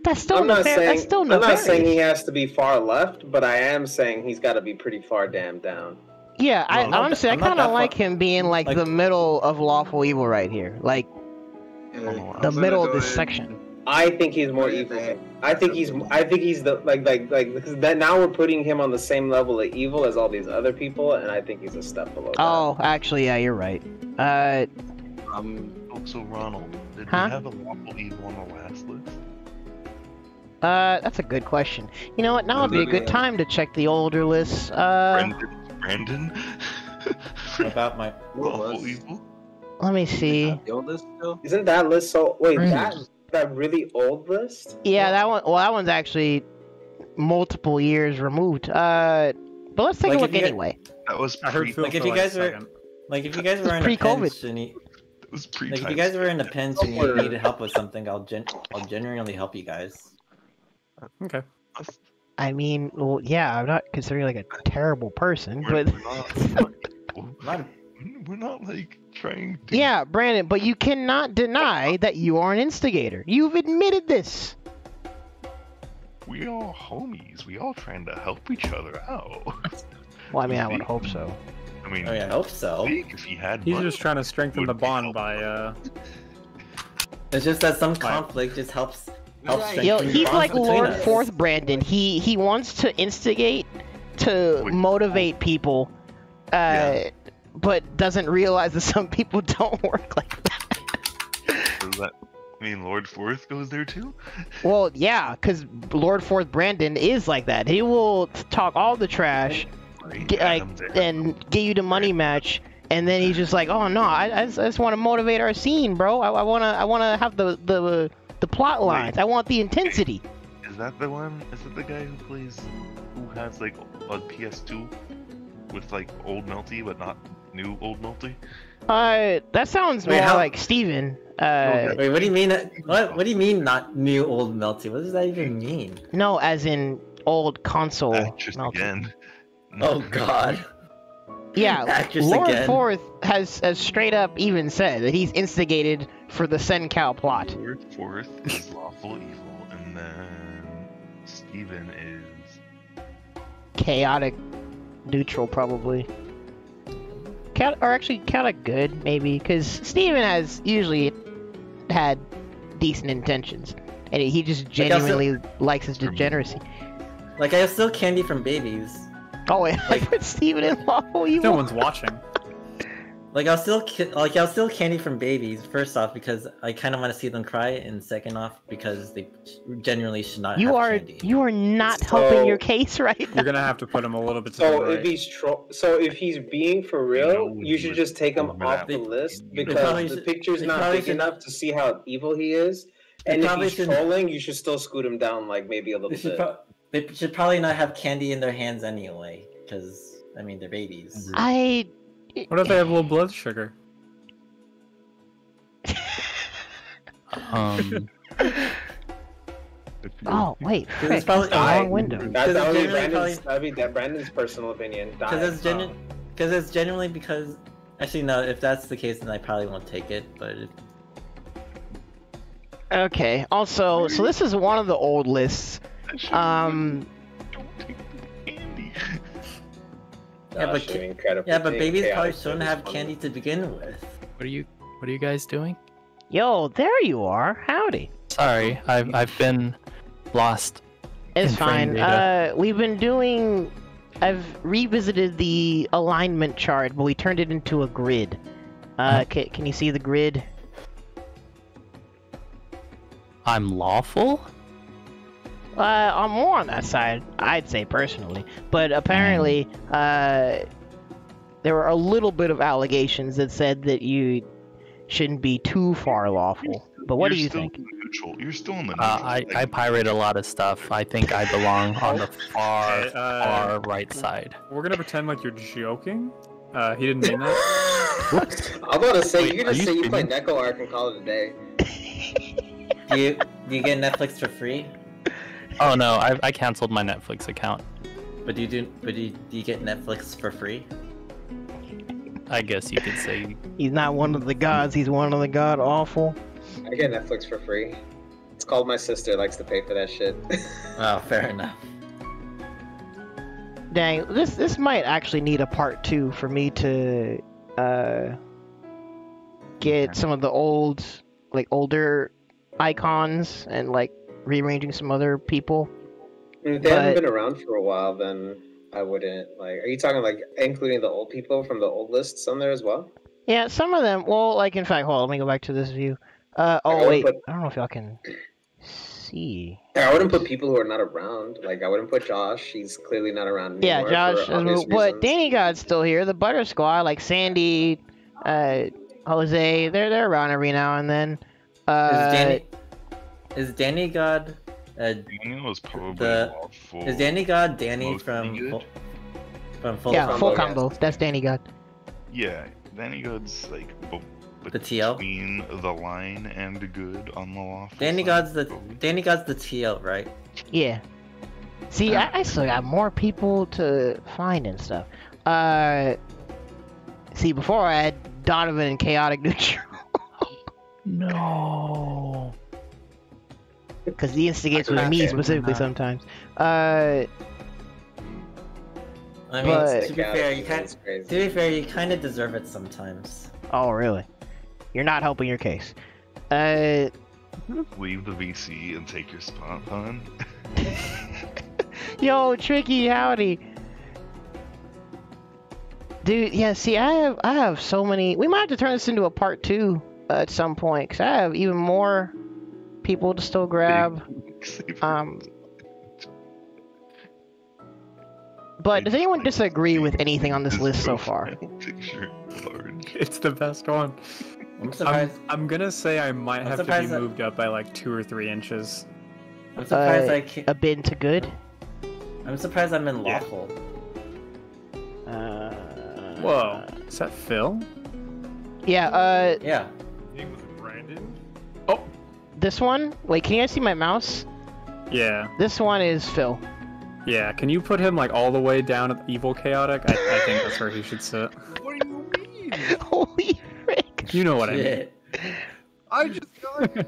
That's still I'm not nefarious. saying That's still I'm not nefarious. saying he has to be far left, but I am saying he's got to be pretty far damn down. Yeah, I I'm not honestly, I I'm not kind of that like far- him being like like- the middle of lawful evil right here, like the middle of this section. I think he's more evil. I think he's the like because that now we're putting him on the same level of evil as all these other people, and I think he's a step below that. Oh, actually, yeah, you're right. So Ronald, did Huh? we have a lawful evil on the last list? That's a good question. You know what? Now would be a good time to check the older lists. Brandon? About my. Lawful evil? Let me see. The oldest still? Isn't that list so? Wait, Mm. that really old list? Yeah, that one. Well, that one's actually multiple years removed. But let's take Like, a if look you anyway. That was I heard pre. Phil Like, if for you like guys a were- second. Like if you guys were in a Pre-COVID. pinch and That was pre. like if you guys were in a pinch and you needed help with something, I'll genuinely help you guys. Okay. I mean, well, yeah, I'm not considering like a terrible person, We're, but we're not like trying to. yeah, Brandon. But you cannot deny that you are an instigator. You've admitted this. We all homies. We all trying to help each other out. Well, I mean, I would hope so. I mean, Oh yeah, I hope so. if he had He's money, just trying to strengthen would the be bond helpful. by It's just that some conflict just helps strengthen Yo, the he's bonds like between Lord us. Fourth Brandon. He wants to instigate to Wait. motivate people, Yeah. but doesn't realize that some people don't work like that. Does that mean Lord Forth goes there too? Well, yeah, because Lord Fourth Brandon is like that. He will talk all the trash, Right? like, Adam's there. and get you the money match, and then he's just like, "Oh no, I just want to motivate our scene, bro. I wanna have the plot lines. I want the intensity." Is that the one? Is it the guy who has like a PS2 with like old Melty but not new old Melty? That sounds Wait, more how- like Steven. Wait, what do you mean? What do you mean not new old melty? What does that even mean? No, as in old console. Actress Melty. again. Oh God. Yeah, Actress Lord again. Fourth has straight up even said that he's instigated for the Sencow plot. Lord Forth is lawful evil, and then Steven is Chaotic, neutral, probably. Or actually, chaotic good, maybe, because Steven has usually had decent intentions, and he just genuinely likes his degeneracy. Like I steal candy from babies. Oh wait, I put Steven in lawful evil. no one's watching. Like I'll steal candy from babies. First off, because I kind of want to see them cry, and second off, because they generally should not You have are candy. not So- helping your case right You're now. gonna have to put him a little bit to So the if right. he's if he's being for real, you should just take him off the They- list they because probably the should- picture's they not probably big should- enough to see how evil he is. They And if probably he's should- trolling, you should still scoot him down like maybe a little bit. They should probably not have candy in their hands anyway, because I mean they're babies. What if they have low blood sugar? Oh wait, It's frick, probably- that's the wrong I- window. That would be generally Brandon's personal opinion. Because Die. it's genuinely because actually no, if that's the case then I probably won't take it. But Okay. Also, so this is one of the old lists. don't take the candy. yeah, but Gosh, incredible yeah, but thing, babies probably chaotic shouldn't thing have is funny. candy to begin with. What are you guys doing? Yo, there you are. Howdy. Sorry, I've been lost. It's In frame fine. data. We've been doing. I've revisited the alignment chart, but we turned it into a grid. Can you see the grid? I'm lawful? I'm more on that side, I'd say personally. But apparently, there were a little bit of allegations that said that you shouldn't be too far lawful. But what do you think? Neutral. You're still in the neutral. I pirate a lot of stuff. I think I belong on the far, Okay, far right side. We're gonna pretend like you're joking. He didn't mean that. I'm about to say, Wait, you can are just you say you play streaming? Neko Arc and call it a day. Do you get Netflix for free? Oh no, I canceled my Netflix account. But do you get Netflix for free? I guess you could say. He's not one of the gods, he's one of the god awful. I get Netflix for free. It's called my sister likes to pay for that shit. Oh, fair enough. Dang, this might actually need a part 2 for me to get some of the older icons and like rearranging some other people. If they haven't been around for a while, then I wouldn't like. Are you talking like including the old people from the old lists on there as well? Yeah, some of them. Well, like in fact, hold on, let me go back to this view. Oh wait, I don't know if y'all can see. Yeah, I wouldn't put people who are not around. Like I wouldn't put Josh. He's clearly not around Yeah, anymore. Josh. for obvious But reasons. Danny God's still here. The Butter Squad, like Sandy, Jose, they're around every now and then. Is Danny God? Daniel is probably lawful. Is Danny God Danny Most from needed? Full Yeah, full Combo? combo. That's Danny God. Yeah, Danny God's like The TL? between the line and good on the lawful. Danny side, God's the probably. Danny God's the TL, right? Yeah. See, I still got more people to find and stuff. See, before I had Donovan and Chaotic Neutral. No. Because he instigates with me specifically sometimes. I mean, But- to be fair, you kind of deserve it sometimes. Oh, really? You're not helping your case. Uh, Leave the VC and take your spot, hon. yo, Tricky, howdy. Dude, yeah, see, I have so many. We might have to turn this into a part 2 at some point, because I have even more people to still grab. But does anyone disagree with anything on this list so far? Picture large. It's the best one. I'm surprised. I'm gonna say I might have to be surprised that- moved up by like 2 or 3 inches. I'm surprised I can't. A bit to good? I'm surprised I'm in Yeah. lawful. Whoa, is that Phil? Yeah, Yeah. Name was Brandon. Oh, this one? Wait, can you guys see my mouse? yeah, This one is Phil. yeah. Can you put him like all the way down at Evil Chaotic? I think that's where he should sit. What do you mean? Holy frick. You know what I mean. Shit. I just got.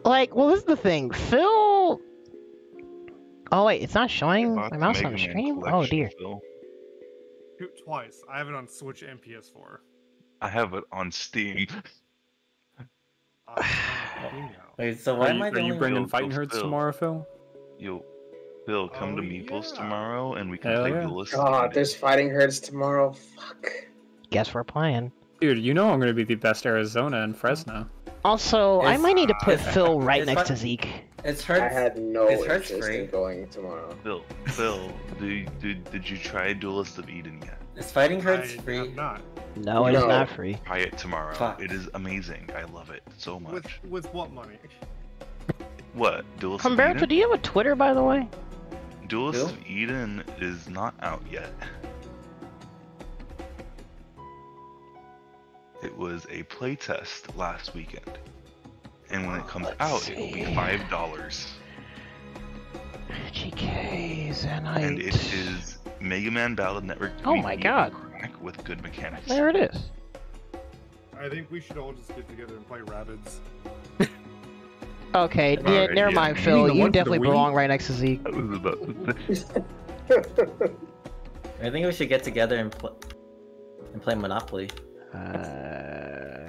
Like, well, this is the thing. Phil... Oh, wait, it's not showing Bought my the mouse Mega on the Man stream? Oh, collection, dear. Phil. Twice. I have it on Switch and PS4. I have it on Steam. Wait, so why am I Are the you only bringing Phil, Fighting Phil, Herds Phil. tomorrow, Phil? Phil, come to Oh, Meeples yeah. tomorrow and we can Hell play yeah. Duelist. God, there's fighting herds tomorrow. Fuck. Guess we're playing. Dude, you know I'm gonna be the best Arizona and Fresno. Also, I It's- might need to put it's- Phil right it's next fun- to Zeke. It's I hurt. had no It's hurts interest free. in going tomorrow. Phil, did you try Duelist of Eden yet? Is fighting hurts I free? have not. No, it is No. not free. Try it tomorrow. Fuck. It is amazing. I love it so much. With what money? What? Duelist of Humberto, Eden? do you have a Twitter, by the way? Duelist Bill? of Eden is not out yet. It was a playtest last weekend. And when it comes out, it will be $5. GKs and And it is Mega Man Battle Network. Oh my 3D God. Crack with good mechanics. There it is. I think we should all just get together and play Rabbids. Okay, yeah, Alright, never yeah. mind, You Phil. mean the You one for the definitely Wii? belong right next to Zeke. I was about to say. I think we should get together and play Monopoly.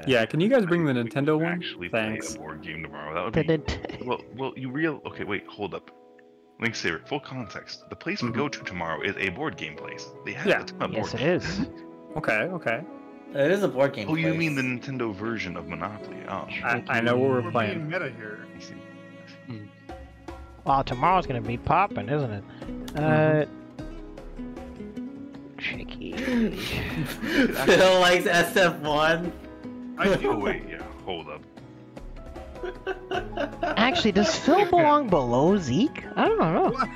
Yeah, can you guys bring the Nintendo one? Actually play Thanks. a board game tomorrow. That would be Did well. Okay, wait, hold up. Link Saver, full context. The place we go to tomorrow is a board game place. They have Yeah. a ton of Yes, board it games. is. Okay. It is a board game. Oh, you place. mean the Nintendo version of Monopoly? Oh, I know what we're We're playing. being meta here. I see. Wow, tomorrow's gonna be popping, isn't it? Tricky. Phil likes SF1. Oh wait, yeah. Hold up. Actually, does Phil belong below Zeke? I don't know. What?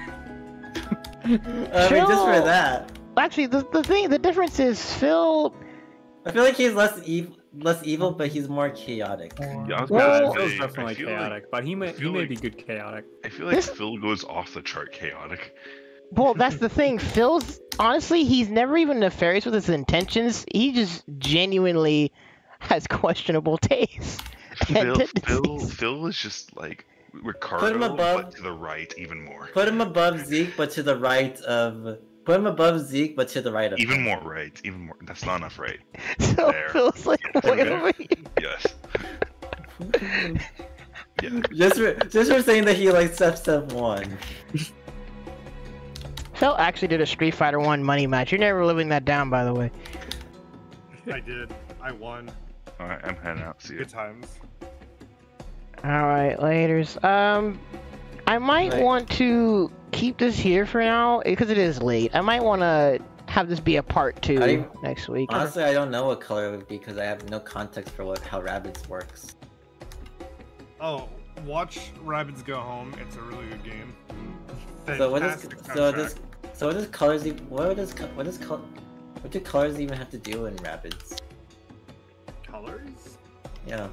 I mean, just for that. Actually, the difference is Phil. I feel like he's less evil, but he's more chaotic. Yeah, I was Well- gonna Phil's say, definitely I feel chaotic, but he may feel be like- good chaotic. I feel like This- Phil goes off the chart chaotic. Well, that's the thing. Phil's honestly, he's never even nefarious with his intentions. He just genuinely has questionable taste. and tendencies. Phil is just like Ricardo, above- but to the right even more. Put him above Zeke, but to the right of. Put him above Zeke, but to the right of. Even him. more right. Even more. That's not enough right. So There. Phil's like way over here. Yes. Yeah. Just for saying that he likes SF1. Phil actually did a Street Fighter 1 money match. You're never living that down, by the way. I did. I won. Alright, I'm heading out. See you. Good times. Alright, laters. I might Right. want to keep this here for now, because it is late. I might want to have this be a part 2 I- next week. Honestly, I don't know what color it would be because I have no context for how Rabbids works. Oh, watch Rabbids Go Home. It's a really good game. So what Fantastic does colors even what do colors even have to do in Rabbids? colors? Yeah.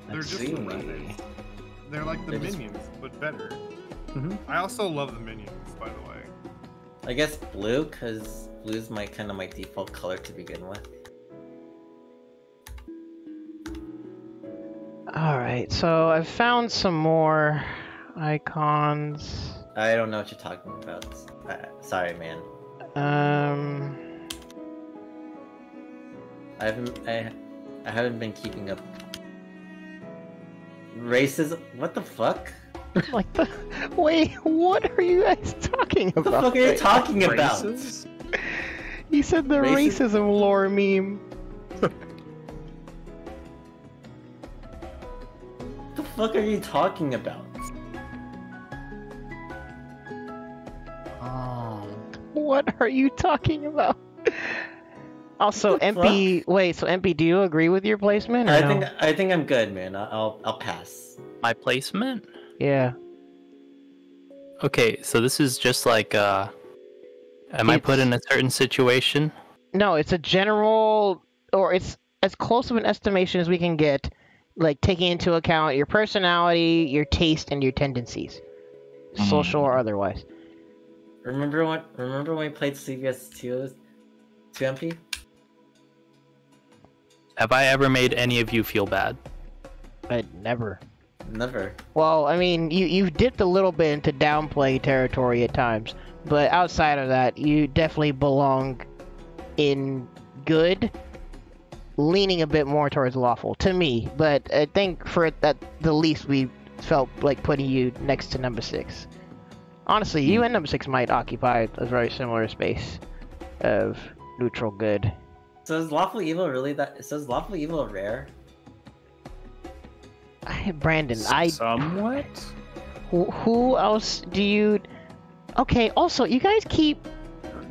They're Let's just see. Rabbids. They're like the They're just- minions, but better. Mhm. I also love the minions, by the way. I guess blue, because blue's my default color to begin with. Alright, so I've found some more icons. I don't know what you're talking about. Sorry, man. I haven't been keeping up. Racism? What the fuck? Like the wait, what are you guys talking What the about? fuck are you talking about? Races? He said the racism lore meme. What the fuck are you talking about? What are you talking about? Also, What the MP. Wait, so MP, do you agree with your placement? Or no? I think I'm good, man. I'll pass. My placement? Yeah. Okay, so this is just like, am I put in a certain situation? No, it's a general, or it's as close of an estimation as we can get, like taking into account your personality, your taste, and your tendencies, social or otherwise. Remember when we played CVS 2 MP? Have I ever made any of you feel bad? Never. Never. Well, I mean, you've dipped a little bit into downplay territory at times, but outside of that, you definitely belong in good, leaning a bit more towards lawful, to me. But I think for at the least, we felt like putting you next to number 6. Honestly, you and number 6 might occupy a very similar space of neutral good. So is lawful evil really that? So is lawful evil rare? Brandon, Somewhat? Who else do you... Okay, also, you guys keep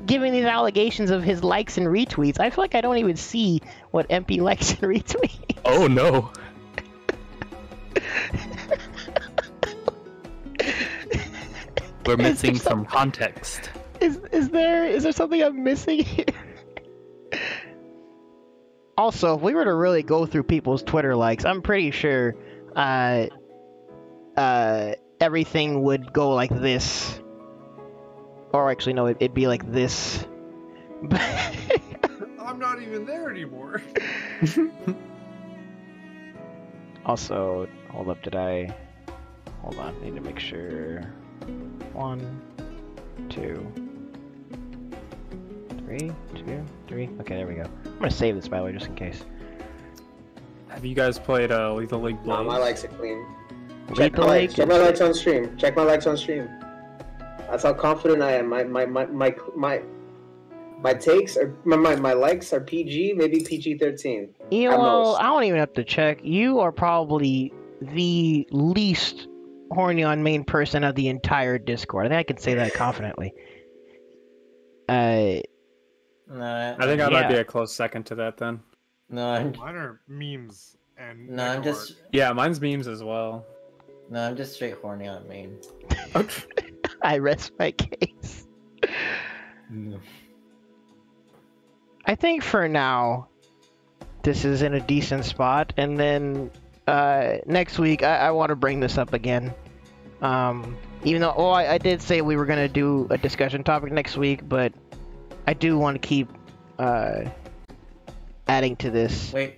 giving these allegations of his likes and retweets. I feel like I don't even see what MP likes and retweets. Oh no. We're missing some context. Is there something I'm missing here? Also, if we were to really go through people's Twitter likes, I'm pretty sure everything would go like this. Or actually, no, it'd be like this. I'm not even there anymore. Also, hold up, hold on, need to make sure. 1, 2, 3, 2, 3. Okay, there we go. I'm gonna save this, by the way, just in case. Have you guys played Lethal League Nah, Blaze? my likes are clean. Lead Check the my likes. lake. Check my likes on stream. Check my likes on stream. That's how confident I am. My takes are my likes are PG, maybe PG-13. You At know, most. I don't even have to check. You are probably the least horny on main person of the entire Discord. I think I can say that confidently. No, I think I might be Yeah. a close second to that then. no, I'm Mine are memes and. no, I'm just Yeah, mine's memes as well. no, I'm just straight horny on main. I rest my case. I think for now, this is in a decent spot, and then next week I want to bring this up again. Even though, I did say we were gonna do a discussion topic next week, but I do want to keep adding to this. Wait,